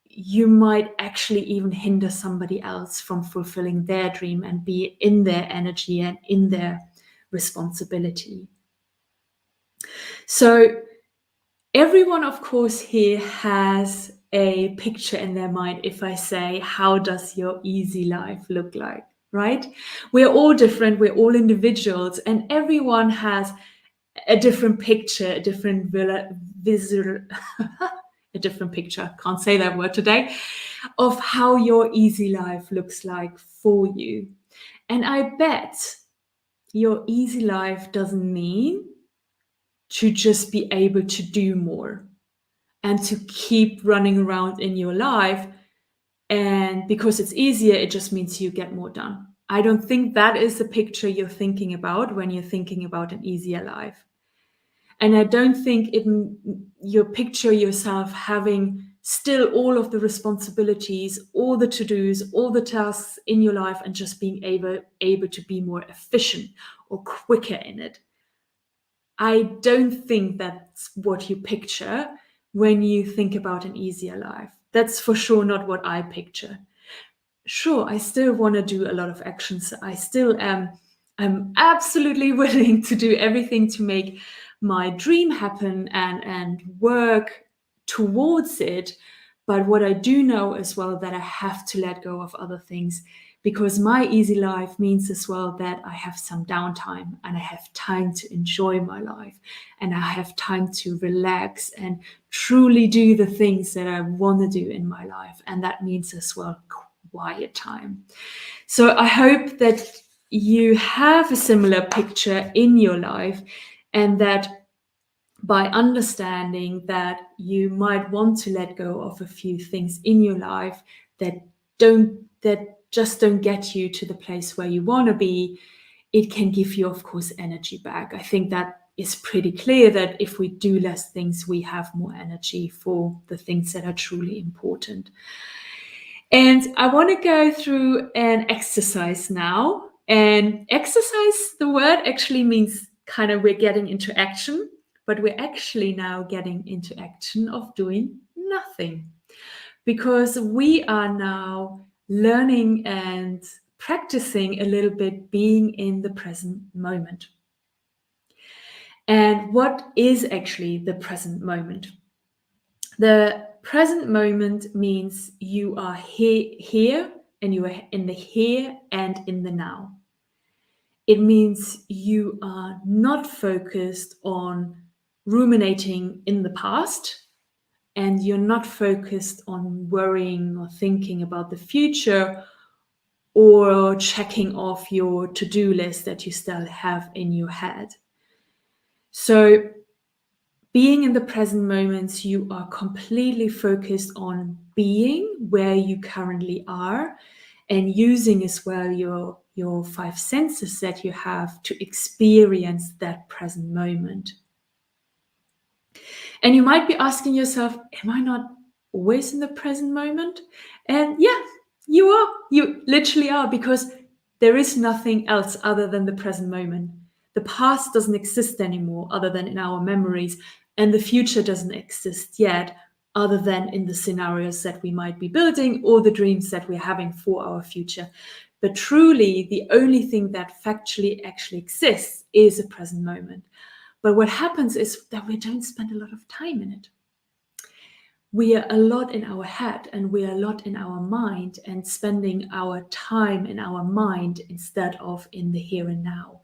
you might actually even hinder somebody else from fulfilling their dream and be in their energy and in their responsibility. So everyone, of course, here has a picture in their mind. If I say, how does your easy life look like, right? We're all different, we're all individuals, and everyone has a different picture, a different visual, a different picture, can't say that word today, of how your easy life looks like for you. And I bet your easy life doesn't mean to just be able to do more and to keep running around in your life. And because it's easier, it just means you get more done. I don't think that is the picture you're thinking about when you're thinking about an easier life. And I don't think you picture yourself having still all of the responsibilities, all the to-dos, all the tasks in your life, and just being able to be more efficient or quicker in it. I don't think that's what you picture when you think about an easier life. That's for sure not what I picture. Sure, I still want to do a lot of actions. I still I'm absolutely willing to do everything to make my dream happen and work towards it. But what I do know as well, that I have to let go of other things, because my easy life means as well that I have some downtime and I have time to enjoy my life, and I have time to relax and truly do the things that I want to do in my life. And that means as well quiet time. So I hope that you have a similar picture in your life, and that by understanding that you might want to let go of a few things in your life that just don't get you to the place where you want to be, it can give you, of course, energy back. I think that is pretty clear, that if we do less things, we have more energy for the things that are truly important. And I want to go through an exercise now. And exercise, the word actually means kind of we're getting into action, but we're actually now getting into action of doing nothing, because we are now learning and practicing a little bit being in the present moment. And what is actually the present moment? The present moment means you are here and you are in the here and in the now. It means you are not focused on ruminating in the past, and you're not focused on worrying or thinking about the future, or checking off your to-do list that you still have in your head. So being in the present moments, you are completely focused on being where you currently are, and using as well your five senses that you have to experience that present moment. And you might be asking yourself, am I not always in the present moment? And yeah, you are. You literally are, because there is nothing else other than the present moment. The past doesn't exist anymore other than in our memories, and the future doesn't exist yet other than in the scenarios that we might be building or the dreams that we're having for our future. But truly, the only thing that factually actually exists is a present moment. But what happens is that we don't spend a lot of time in it. We are a lot in our head and we are a lot in our mind and spending our time in our mind instead of in the here and now.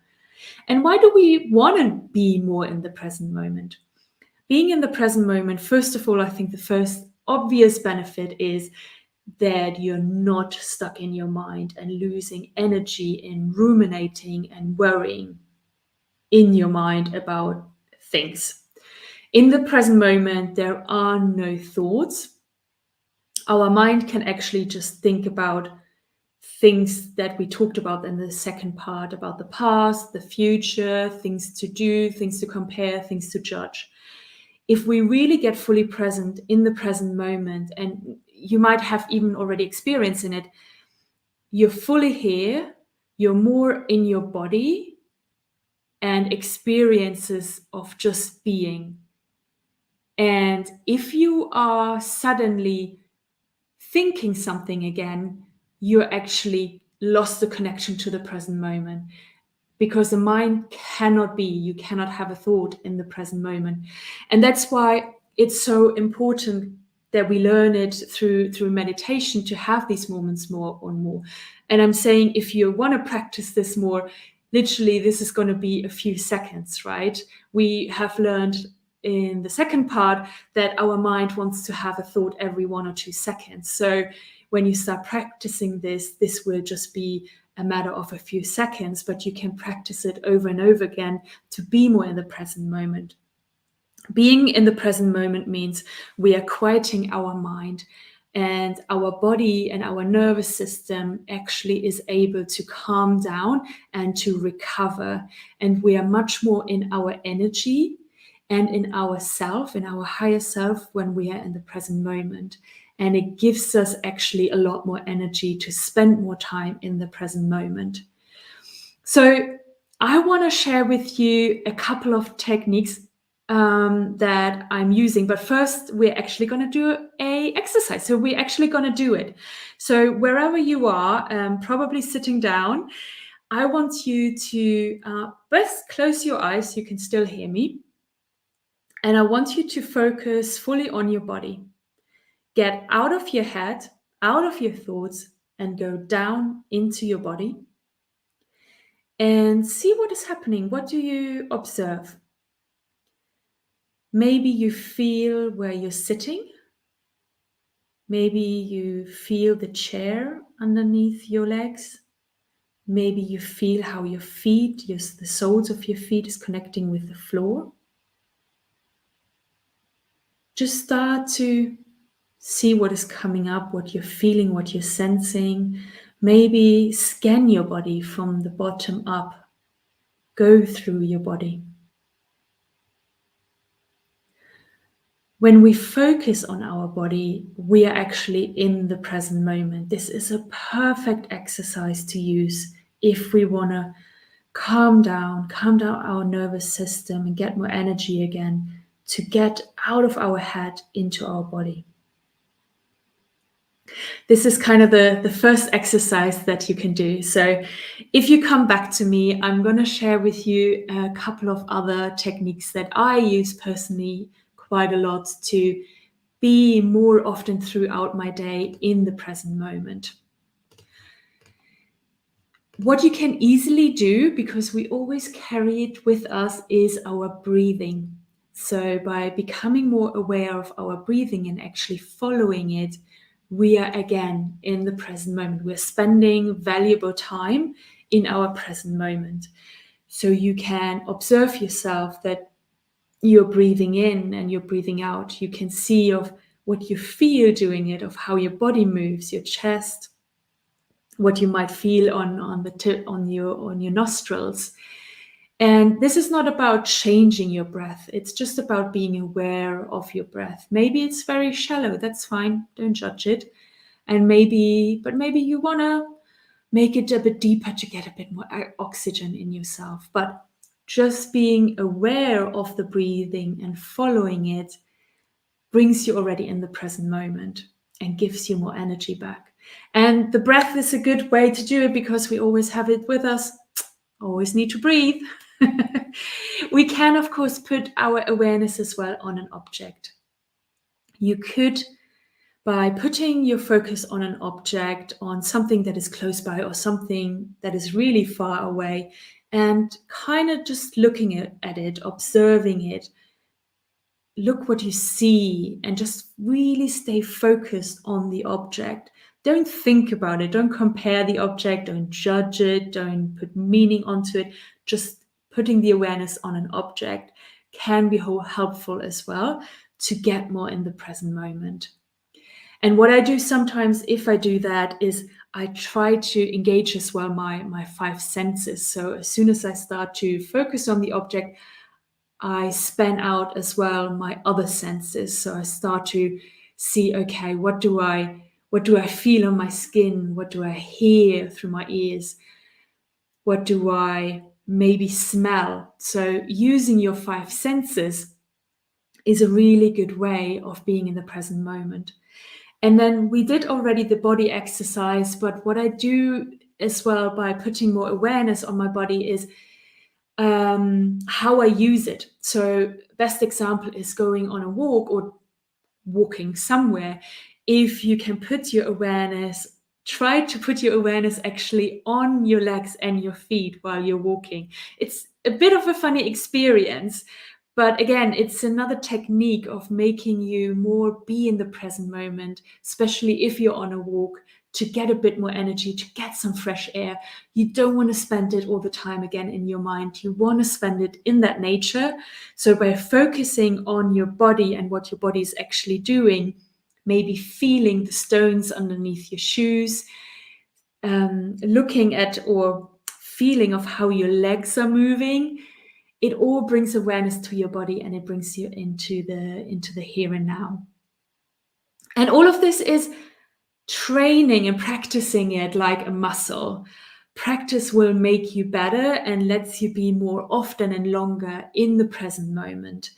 And why do we want to be more in the present moment? Being in the present moment, first of all, I think the first obvious benefit is that you're not stuck in your mind and losing energy in ruminating and worrying in your mind about things. In the present moment, there are no thoughts. Our mind can actually just think about things that we talked about in the second part, about the past, the future, things to do, things to compare, things to judge. If we really get fully present in the present moment, and you might have even already experienced in it, you're fully here, you're more in your body and experiences of just being. And if you are suddenly thinking something again, you're actually lost the connection to the present moment, because the mind cannot be, you cannot have a thought in the present moment. And that's why it's so important that we learn it through meditation, to have these moments more and more. And I'm saying, if you want to practice this more, literally this is going to be a few seconds, right? We have learned in the second part that our mind wants to have a thought every 1 or 2 seconds. So when you start practicing this will just be a matter of a few seconds, but you can practice it over and over again to be more in the present moment. Being in the present moment means we are quieting our mind, and our body and our nervous system actually is able to calm down and to recover. And we are much more in our energy and in our self, in our higher self, when we are in the present moment. And it gives us actually a lot more energy to spend more time in the present moment. So I want to share with you a couple of techniques that I'm using. But first, we're actually going to do a exercise. So we're actually going to do it. So wherever you are, probably sitting down, I want you to first close your eyes so you can still hear me. And I want you to focus fully on your body. Get out of your head, out of your thoughts, and go down into your body. And see what is happening. What do you observe? Maybe you feel where you're sitting. Maybe you feel the chair underneath your legs. Maybe you feel how your feet, the soles of your feet is connecting with the floor. Just start to see what is coming up, what you're feeling, what you're sensing. Maybe scan your body from the bottom up. Go through your body. When we focus on our body, we are actually in the present moment. This is a perfect exercise to use if we want to calm down our nervous system and get more energy again, to get out of our head into our body. This is kind of the first exercise that you can do. So if you come back to me, I'm going to share with you a couple of other techniques that I use personally quite a lot to be more often throughout my day in the present moment. What you can easily do, because we always carry it with us, is our breathing. So by becoming more aware of our breathing and actually following it, we are again in the present moment. We're spending valuable time in our present moment. So you can observe yourself that you're breathing in and you're breathing out. You can see of what you feel doing it, of how your body moves, your chest, what you might feel on the tip, on your nostrils. And this is not about changing your breath. It's just about being aware of your breath. Maybe it's very shallow. That's fine. Don't judge it. And maybe you want to make it a bit deeper to get a bit more oxygen in yourself. But just being aware of the breathing and following it brings you already in the present moment and gives you more energy back. And the breath is a good way to do it because we always have it with us. Always need to breathe. We can, of course, put our awareness as well on an object. You could, by putting your focus on an object, on something that is close by or something that is really far away, and kind of just looking at it, observing it, look what you see and just really stay focused on the object. Don't think about it. Don't compare the object. Don't judge it. Don't put meaning onto it. Just putting the awareness on an object can be helpful as well to get more in the present moment. And what I do sometimes, if I do that, is I try to engage as well my five senses. So as soon as I start to focus on the object, I span out as well my other senses. So I start to see, okay, what do I feel on my skin? What do I hear through my ears? What do I maybe smell? So using your five senses is a really good way of being in the present moment. And then we did already the body exercise, but what I do as well by putting more awareness on my body is how I use it. So best example is going on a walk or walking somewhere. If you can put your awareness, try to put your awareness actually on your legs and your feet while you're walking. It's a bit of a funny experience, but again, it's another technique of making you more be in the present moment, especially if you're on a walk, to get a bit more energy, to get some fresh air. You don't want to spend it all the time again in your mind. You want to spend it in that nature. So by focusing on your body and what your body is actually doing, maybe feeling the stones underneath your shoes, looking at or feeling of how your legs are moving, it all brings awareness to your body and it brings you into the here and now. And all of this is training and practicing it like a muscle. Practice will make you better and lets you be more often and longer in the present moment.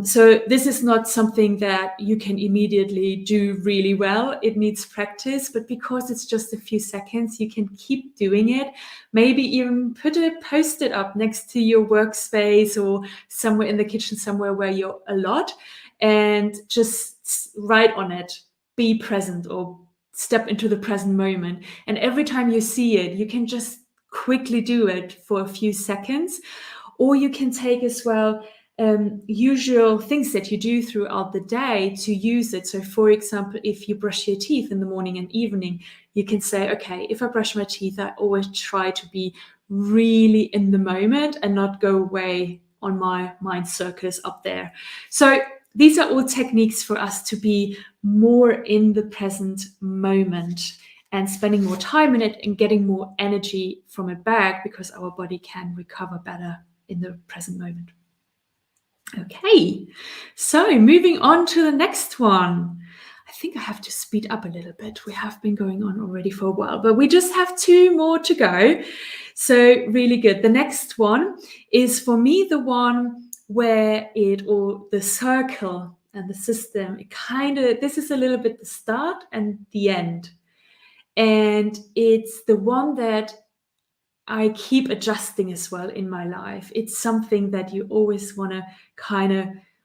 So this is not something that you can immediately do really well. It needs practice, but because it's just a few seconds, you can keep doing it. Maybe even put a post-it up next to your workspace or somewhere in the kitchen, somewhere where you're a lot, and just write on it, be present or step into the present moment. And every time you see it, you can just quickly do it for a few seconds, or you can take as well usual things that you do throughout the day to use it. So for example, if you brush your teeth in the morning and evening, you can say, okay, if I brush my teeth, I always try to be really in the moment and not go away on my mind circus up there. So these are all techniques for us to be more in the present moment and spending more time in it and getting more energy from it back, because our body can recover better in the present moment. Okay, so moving on to the next one. I think I have to speed up a little bit. We have been going on already for a while, but we just have 2 more to go. So really good. The next one is for me the one where the circle and the system, this is a little bit the start and the end. And it's the one that I keep adjusting as well in my life. It's something that you always want to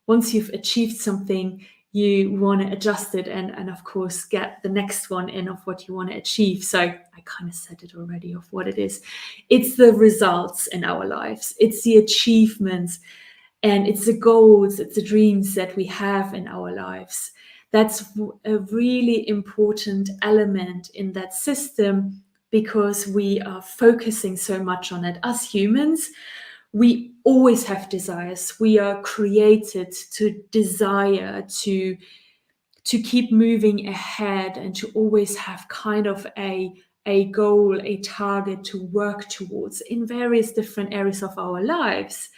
once you've achieved something, you want to adjust it and of course get the next one in of what you want to achieve. So I kind of said it already of what it is. It's the results in our lives. It's the achievements and it's the goals, it's the dreams that we have in our lives. That's a really important element in that system, because we are focusing so much on it. As humans, we always have desires. We are created to desire, to keep moving ahead and to always have kind of a goal, a target to work towards in various different areas of our lives.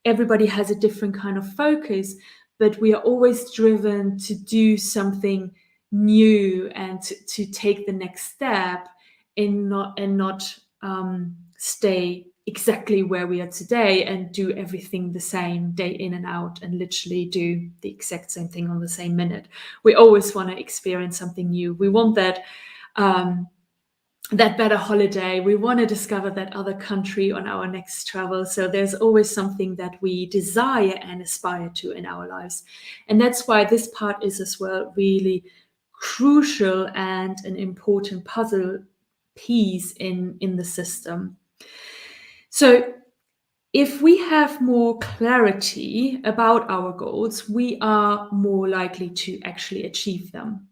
Everybody has a different kind of focus, but we are always driven to do something new and to take the next step and not stay exactly where we are today and do everything the same day in and out and literally do the exact same thing on the same minute. We always want to experience something new. We want that better holiday. We want to discover that other country on our next travel. So there's always something that we desire and aspire to in our lives. And that's why this part is as well really crucial and an important puzzle piece in the system. So if we have more clarity about our goals, we are more likely to actually achieve them.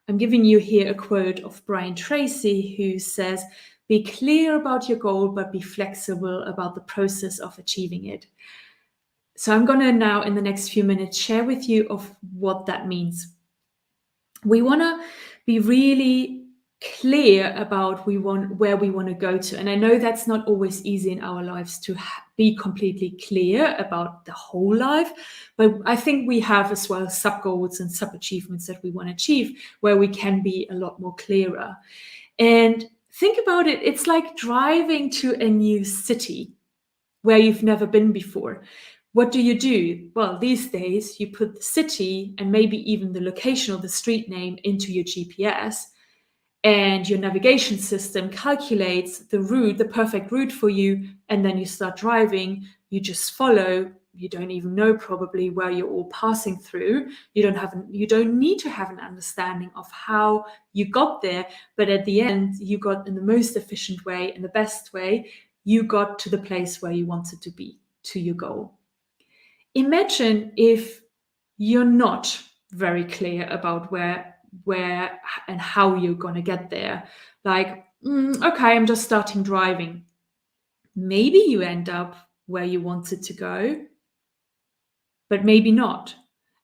I'm giving you here a quote of Brian Tracy, who says, "Be clear about your goal, but be flexible about the process of achieving it." So I'm going to now, in the next few minutes, share with you of what that means. We want to be really clear about where we want to go to. And I know that's not always easy in our lives to be completely clear about the whole life, but I think we have as well sub goals and sub achievements that we want to achieve where we can be a lot more clearer. And think about it, it's like driving to a new city where you've never been before. What do? Well, these days you put the city and maybe even the location or the street name into your GPS, and your navigation system calculates the route, the perfect route for you, and then you start driving. You just follow. You don't even know probably where you're all passing through. You don't need to have an understanding of how you got there, but at the end you got in the most efficient way, in the best way, you got to the place where you wanted to be, to your goal. Imagine if you're not very clear about where and how you're going to get there. Like, okay, I'm just starting driving. Maybe you end up where you wanted to go, but maybe not.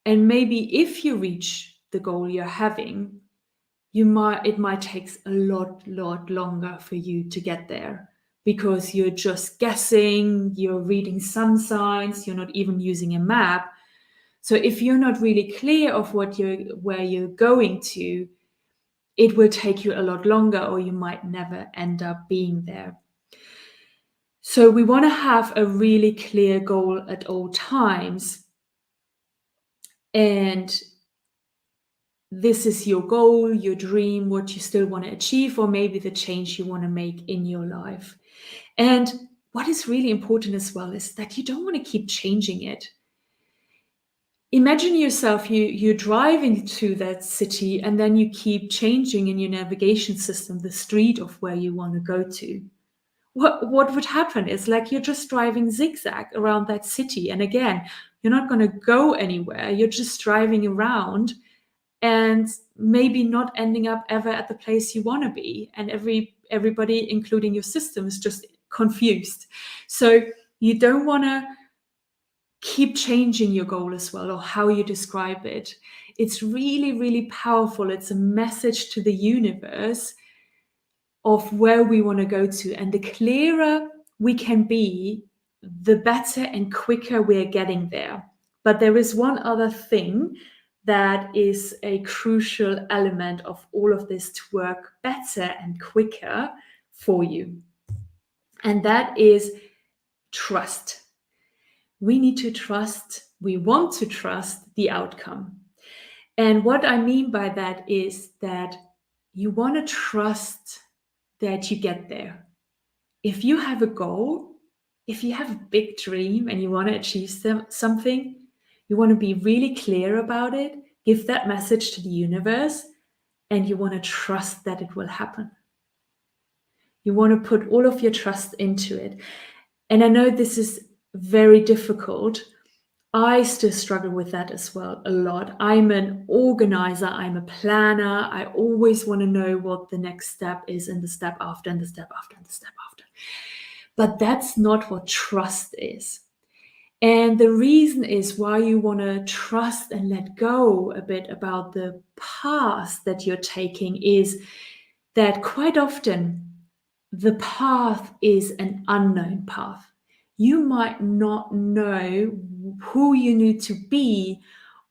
And maybe if you reach the goal you're having, it might take a lot longer for you to get there, because you're just guessing, you're reading some signs, you're not even using a map. So if you're not really clear of where you're going to, it will take you a lot longer, or you might never end up being there. So we want to have a really clear goal at all times. And this is your goal, your dream, what you still want to achieve, or maybe the change you want to make in your life. And what is really important as well is that you don't want to keep changing it. Imagine yourself, you're driving to that city and then you keep changing in your navigation system the street of where you want to go to. What would happen is like you're just driving zigzag around that city. And again, you're not going to go anywhere. You're just driving around and maybe not ending up ever at the place you want to be. And everybody, including your system, is just confused. So you don't want to keep changing your goal as well, or how you describe it. It's really, really powerful. It's a message to the universe of where we want to go to. And the clearer we can be, the better and quicker we're getting there. But there is one other thing that is a crucial element of all of this to work better and quicker for you. And that is trust. We need to trust, we want to trust the outcome. And what I mean by that is that you want to trust that you get there. If you have a goal, if you have a big dream and you want to achieve something, you want to be really clear about it, give that message to the universe, and you want to trust that it will happen. You want to put all of your trust into it. And I know this is very difficult. I still struggle with that as well a lot. I'm an organizer, I'm a planner. I always want to know what the next step is, and the step after, and the step after, and the step after. But that's not what trust is. And the reason is why you want to trust and let go a bit about the path that you're taking is that quite often the path is an unknown path. You might not know who you need to be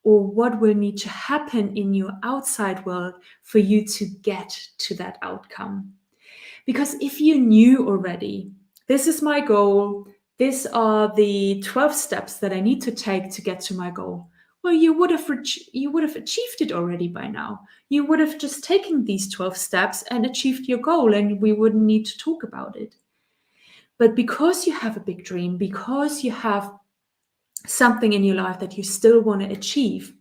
or what will need to happen in your outside world for you to get to that outcome. Because if you knew already This is my goal. These are the 12 steps that I need to take to get to my goal. Well, you would have achieved it already by now. You would have just taken these 12 steps and achieved your goal, and we wouldn't need to talk about it. But because you have a big dream, because you have something in your life that you still want to achieve,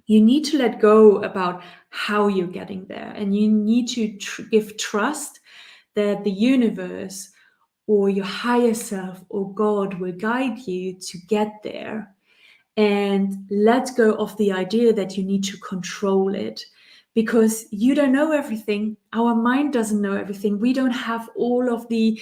you need to let go about how you're getting there, and you need to give trust that the universe or your higher self or God will guide you to get there. And let go of the idea that you need to control it, because you don't know everything. Our mind doesn't know everything. We don't have all of the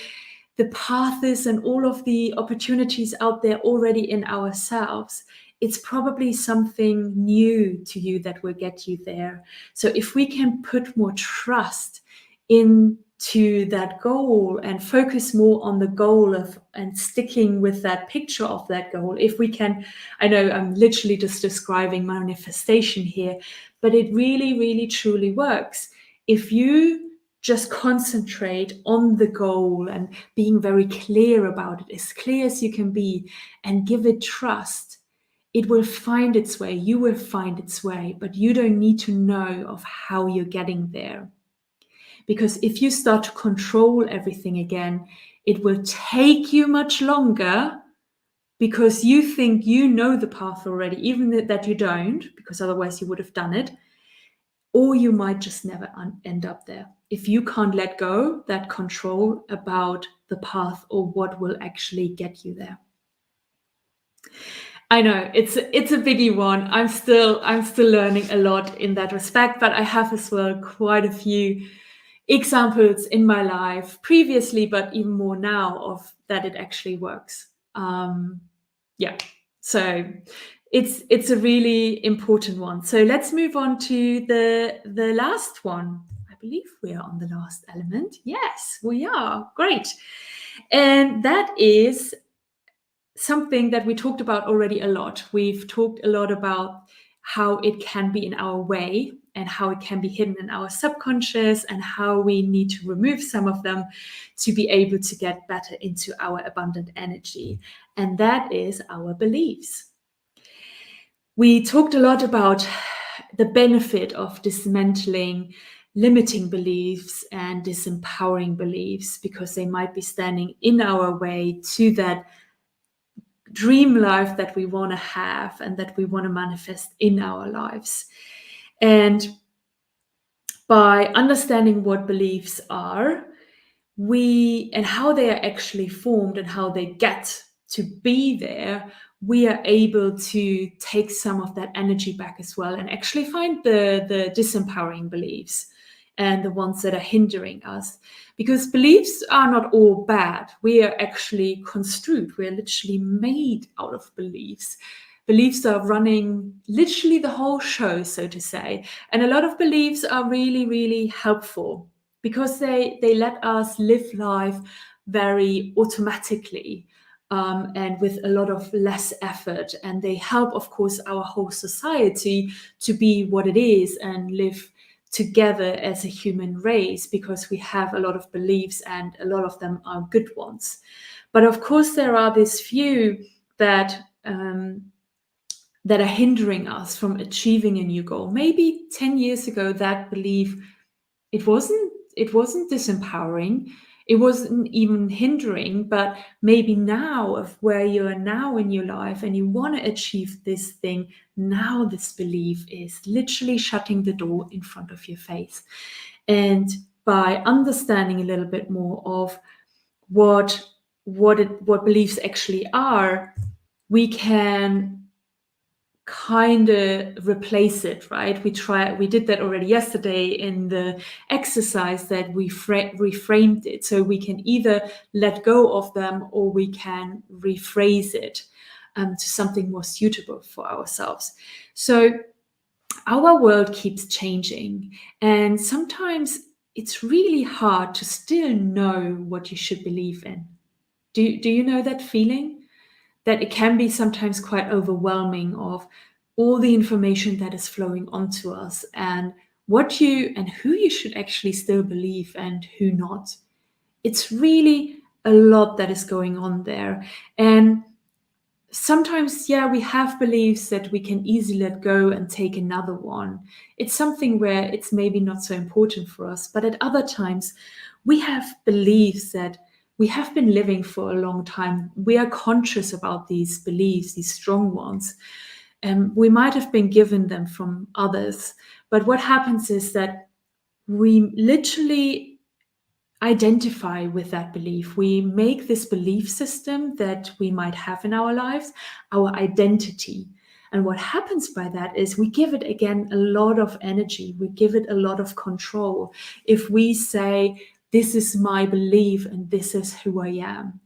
paths and all of the opportunities out there already in ourselves. It's probably something new to you that will get you there. So if we can put more trust into that goal and focus more on the goal of and sticking with that picture of that goal, if we can, I know I'm literally just describing manifestation here, but it really, really, truly works. If you just concentrate on the goal and being very clear about it, as clear as you can be, and give it trust, it will find its way. You will find its way, but you don't need to know of how you're getting there. Because if you start to control everything again, it will take you much longer, because you think you know the path already, even that you don't, because otherwise you would have done it. Or you might just never end up there if you can't let go that control about the path or what will actually get you there. I know it's a biggie one. I'm still learning a lot in that respect, but I have as well quite a few examples in my life previously, but even more now, of that it actually works. Yeah, so it's a really important one. So let's move on to the last one. I believe we are on the last element. Yes, we are. Great. And that is something that we talked about already a lot. We've talked a lot about how it can be in our way and how it can be hidden in our subconscious, and how we need to remove some of them to be able to get better into our abundant energy. And that is our beliefs. We talked a lot about the benefit of dismantling limiting beliefs and disempowering beliefs, because they might be standing in our way to that dream life that we want to have and that we want to manifest in our lives. And by understanding what beliefs are, and how they are actually formed and how they get to be there, we are able to take some of that energy back as well, and actually find the disempowering beliefs and the ones that are hindering us. Because beliefs are not all bad. We are actually construed. We are literally made out of beliefs. Beliefs are running literally the whole show, so to say. And a lot of beliefs are really, really helpful, because they let us live life very automatically, and with a lot of less effort. And they help, of course, our whole society to be what it is and live together as a human race, because we have a lot of beliefs and a lot of them are good ones. But of course, there are these few that are hindering us from achieving a new goal. Maybe 10 years ago, that belief, it wasn't disempowering, it wasn't even hindering, but maybe now, of where you are now in your life and you want to achieve this thing, now this belief is literally shutting the door in front of your face. And by understanding a little bit more of what beliefs actually are, we can kind of replace it, right? We did that already yesterday in the exercise, that we reframed it. So we can either let go of them, or we can rephrase it to something more suitable for ourselves. So our world keeps changing, and sometimes it's really hard to still know what you should believe in. Do you know that feeling? That it can be sometimes quite overwhelming, of all the information that is flowing onto us, and what you and who you should actually still believe and who not. It's really a lot that is going on there. And sometimes, yeah, we have beliefs that we can easily let go and take another one. It's something where it's maybe not so important for us. But at other times, we have beliefs that we have been living for a long time. We are conscious about these beliefs, these strong ones. And we might have been given them from others. But what happens is that we literally identify with that belief. We make this belief system that we might have in our lives our identity. And what happens by that is we give it again a lot of energy, we give it a lot of control. If we say, this is my belief and this is who I am.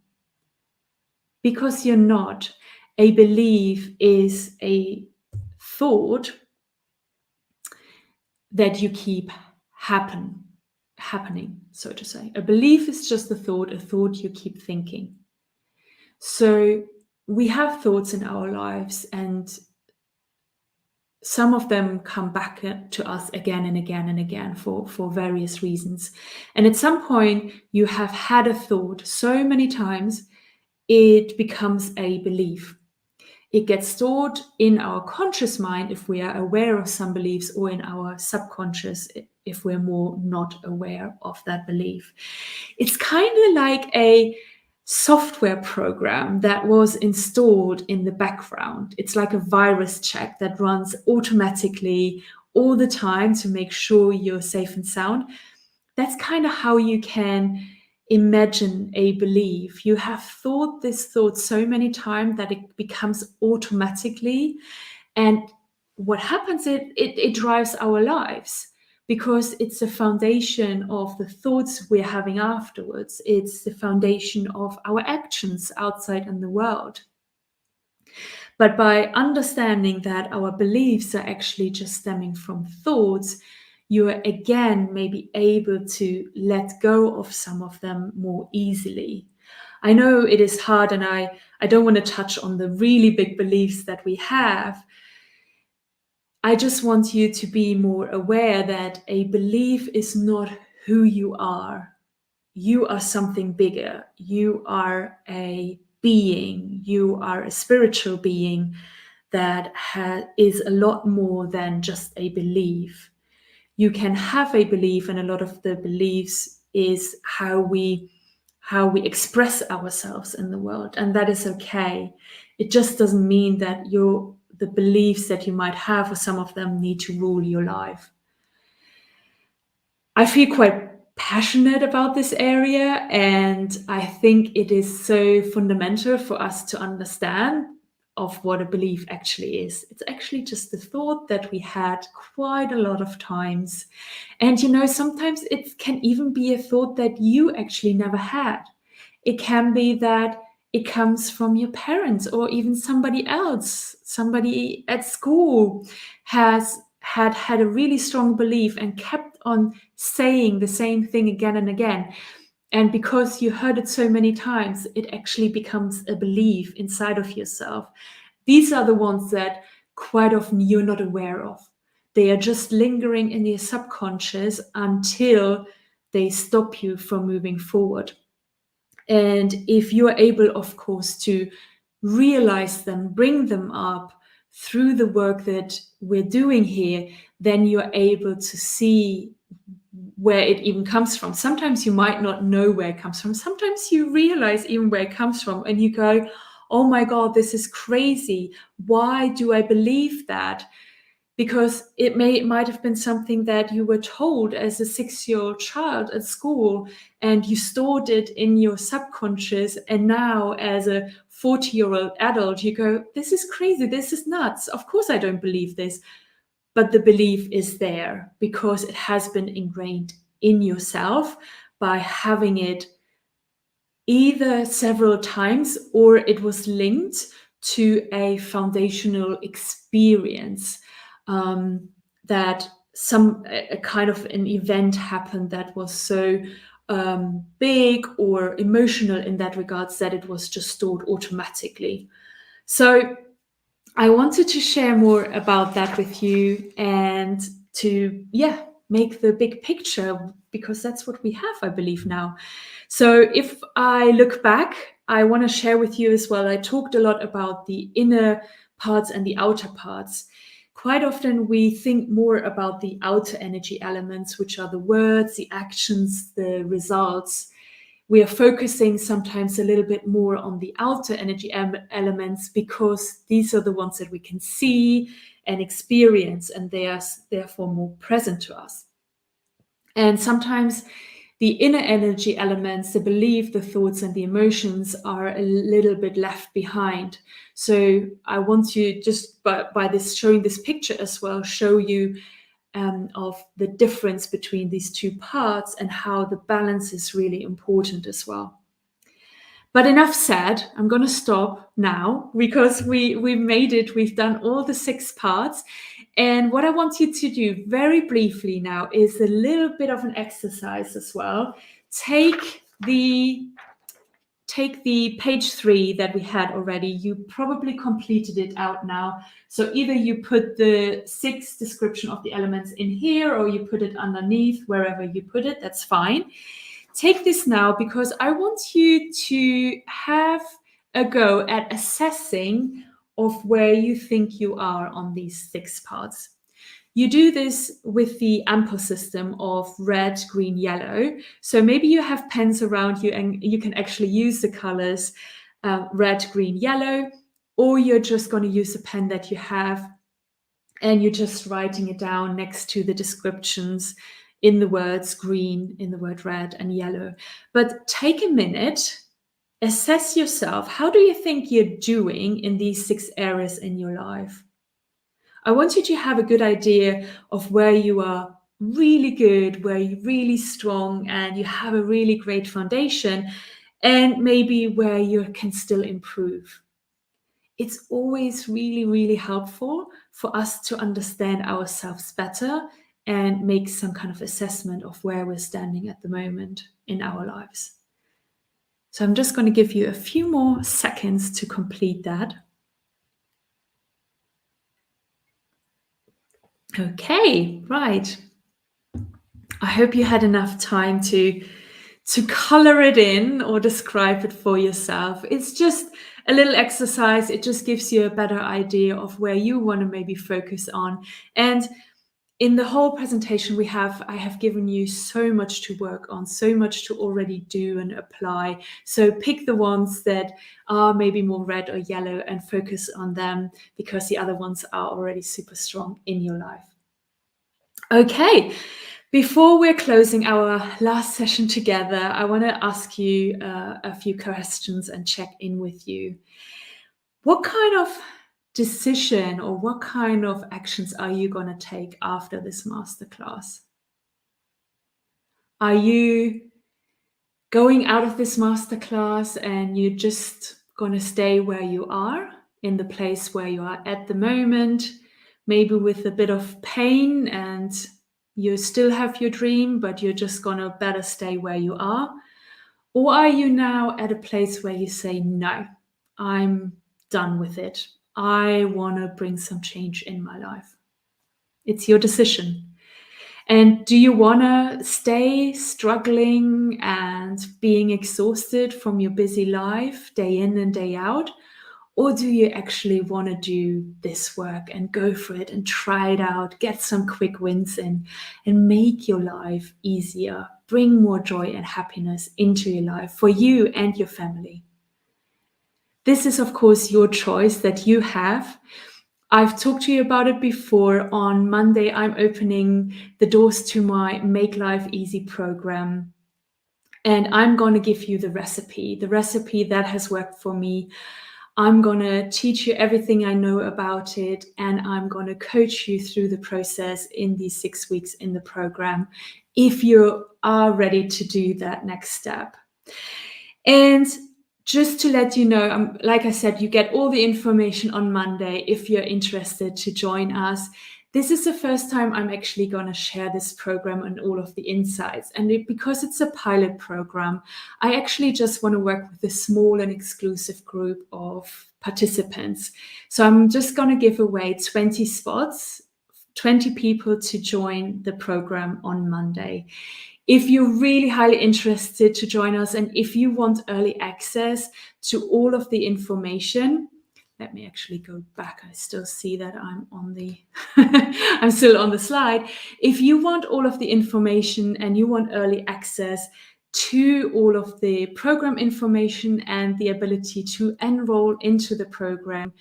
Because you're not. A belief is a thought that you keep happening, so to say. A belief is just a thought you keep thinking. So we have thoughts in our lives, and some of them come back to us again and again and again for various reasons. And at some point, you have had a thought so many times, it becomes a belief. It gets stored in our conscious mind if we are aware of some beliefs, or in our subconscious if we're more not aware of that belief. It's kind of like a software program that was installed in the background. It's like a virus check that runs automatically all the time to make sure you're safe and sound. That's kind of how you can imagine a belief. You have thought this thought so many times that it becomes automatically. And what happens, it drives our lives, because it's the foundation of the thoughts we're having afterwards. It's the foundation of our actions outside in the world. But by understanding that our beliefs are actually just stemming from thoughts, you are again maybe able to let go of some of them more easily. I know it is hard, and I don't want to touch on the really big beliefs that we have. I just want you to be more aware that a belief is not who you are. You are something bigger. You are a being. You are a spiritual being that is a lot more than just a belief. You can have a belief, and a lot of the beliefs is how we express ourselves in the world, and that is okay. It just doesn't mean that the beliefs that you might have, or some of them, need to rule your life. I feel quite passionate about this area, and I think it is so fundamental for us to understand of what a belief actually is. It's actually just the thought that we had quite a lot of times. And sometimes it can even be a thought that you actually never had. It can be that it comes from your parents, or even somebody else. Somebody at school has had a really strong belief and kept on saying the same thing again and again. And because you heard it so many times, it actually becomes a belief inside of yourself. These are the ones that quite often you're not aware of. They are just lingering in your subconscious until they stop you from moving forward. And if you are able, of course, to realize them, bring them up through the work that we're doing here, then you're able to see where it even comes from. Sometimes you might not know where it comes from. Sometimes you realize even where it comes from, and you go, oh my God, this is crazy. Why do I believe that? Because it might have been something that you were told as a 6-year-old child at school, and you stored it in your subconscious. And now as a 40-year-old adult, you go, this is crazy. This is nuts. Of course, I don't believe this. But the belief is there because it has been ingrained in yourself by having it either several times, or it was linked to a foundational experience, that a kind of an event happened that was so big or emotional in that regards that it was just stored automatically. So I wanted to share more about that with you, and to make the big picture, because that's what we have, I believe, now. So if I look back, I want to share with you as well. I talked a lot about the inner parts and the outer parts. Quite often we think more about the outer energy elements, which are the words, the actions, the results. We are focusing sometimes a little bit more on the outer energy elements, because these are the ones that we can see and experience, and they are therefore more present to us. And sometimes the inner energy elements, the belief, the thoughts, and the emotions are a little bit left behind. So I want to just by this showing this picture as well, show you of the difference between these two parts and how the balance is really important as well. But enough said, I'm going to stop now, because we've made it. We've done all the 6 parts. And what I want you to do very briefly now is a little bit of an exercise as well. Take the page 3 that we had already. You probably completed it out now. So either you put the 6 description of the elements in here, or you put it underneath, wherever you put it, that's fine. Take this now, because I want you to have a go at assessing of where you think you are on these 6 parts. You do this with the amper system of red, green, yellow. So maybe you have pens around you and you can actually use the colors red, green, yellow, or you're just going to use a pen that you have and you're just writing it down next to the descriptions in the words green, in the word red, and yellow. But take a minute, assess yourself. How do you think you're doing in these 6 areas in your life? I want you to have a good idea of where you are really good, where you're really strong, and you have a really great foundation, and maybe where you can still improve. It's always really, really helpful for us to understand ourselves better and make some kind of assessment of where we're standing at the moment in our lives. So I'm just going to give you a few more seconds to complete that. Okay, right. I hope you had enough time to color it in or describe it for yourself. It's just a little exercise. It just gives you a better idea of where you want to maybe focus on. And in the whole presentation I have given you so much to work on, so much to already do and apply. So pick the ones that are maybe more red or yellow and focus on them, because the other ones are already super strong in your life. Okay, before we're closing our last session together, I want to ask you a few questions and check in with you. What kind of decision or what kind of actions are you going to take after this masterclass? Are you going out of this masterclass and you're just going to stay where you are, in the place where you are at the moment, maybe with a bit of pain, and you still have your dream, but you're just going to better stay where you are? Or are you now at a place where you say, no, I'm done with it. I want to bring some change in my life. It's your decision. And do you want to stay struggling and being exhausted from your busy life day in and day out? Or do you actually want to do this work and go for it and try it out, get some quick wins in, and make your life easier, bring more joy and happiness into your life for you and your family? This is, of course, your choice that you have. I've talked to you about it before. On Monday, I'm opening the doors to my Make Life Easy program. And I'm going to give you the recipe that has worked for me. I'm going to teach you everything I know about it, and I'm going to coach you through the process in these 6 weeks in the program, if you are ready to do that next step. And just to let you know, like I said, you get all the information on Monday if you're interested to join us. This is the first time I'm actually going to share this program and all of the insights. And because it's a pilot program, I actually just want to work with a small and exclusive group of participants. So I'm just going to give away 20 spots 20 people to join the program on Monday. If you're really highly interested to join us, and if you want early access to all of the information, let me actually go back. I still see that I'm on the, I'm still on the slide. If you want all of the information and you want early access to all of the program information and the ability to enroll into the program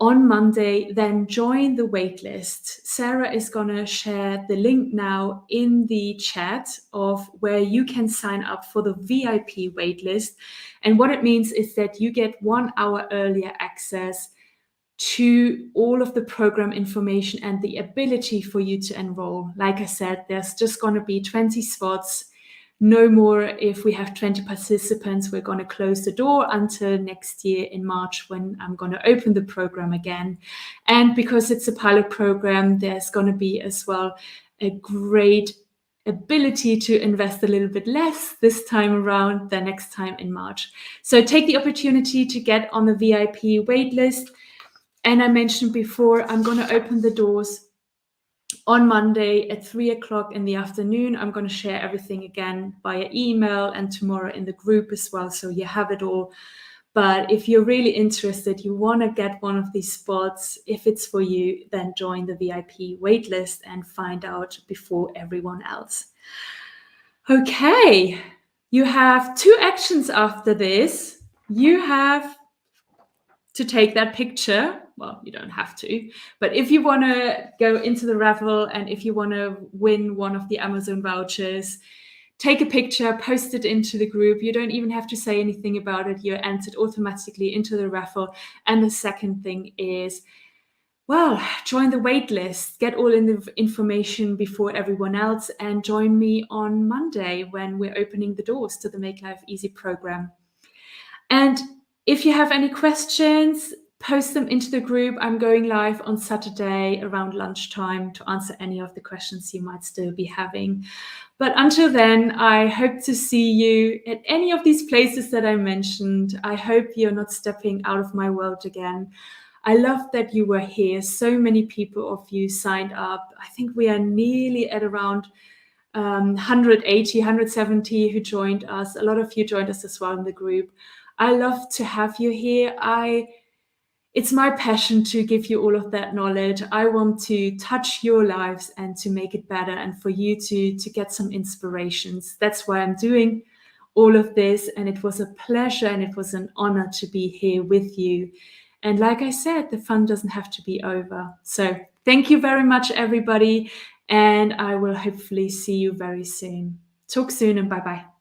on Monday, then join the waitlist. Sarah is going to share the link now in the chat of where you can sign up for the VIP waitlist. And what it means is that you get 1 hour earlier access to all of the program information and the ability for you to enroll. Like I said, there's just going to be 20 spots. No more. If we have 20 participants, we're going to close the door until next year in March, when I'm going to open the program again. And because it's a pilot program, there's going to be as well a great ability to invest a little bit less this time around than next time in March. So take the opportunity to get on the VIP waitlist. And I mentioned before, I'm going to open the doors on Monday at 3 o'clock in the afternoon. I'm going to share everything again via email and tomorrow in the group as well, so you have it all. But if you're really interested, you want to get one of these spots, if it's for you, then join the VIP waitlist and find out before everyone else. Okay, you have 2 actions after this. You have to take that picture. Well, you don't have to, but if you want to go into the raffle and if you want to win one of the Amazon vouchers, take a picture, post it into the group. You don't even have to say anything about it. You're entered automatically into the raffle. And the second thing is, well, join the wait list, get all in the information before everyone else, and join me on Monday when we're opening the doors to the Make Life Easy program. And if you have any questions, post them into the group. I'm going live on Saturday around lunchtime to answer any of the questions you might still be having. But until then, I hope to see you at any of these places that I mentioned. I hope you're not stepping out of my world again. I love that you were here. So many people of you signed up. I think we are nearly at around 180, 170 who joined us. A lot of you joined us as well in the group. I love to have you here. It's my passion to give you all of that knowledge. I want to touch your lives and to make it better, and for you to get some inspirations. That's why I'm doing all of this, and it was a pleasure and it was an honor to be here with you. And like I said, the fun doesn't have to be over. So thank you very much, everybody, and I will hopefully see you very soon. Talk soon, and bye-bye.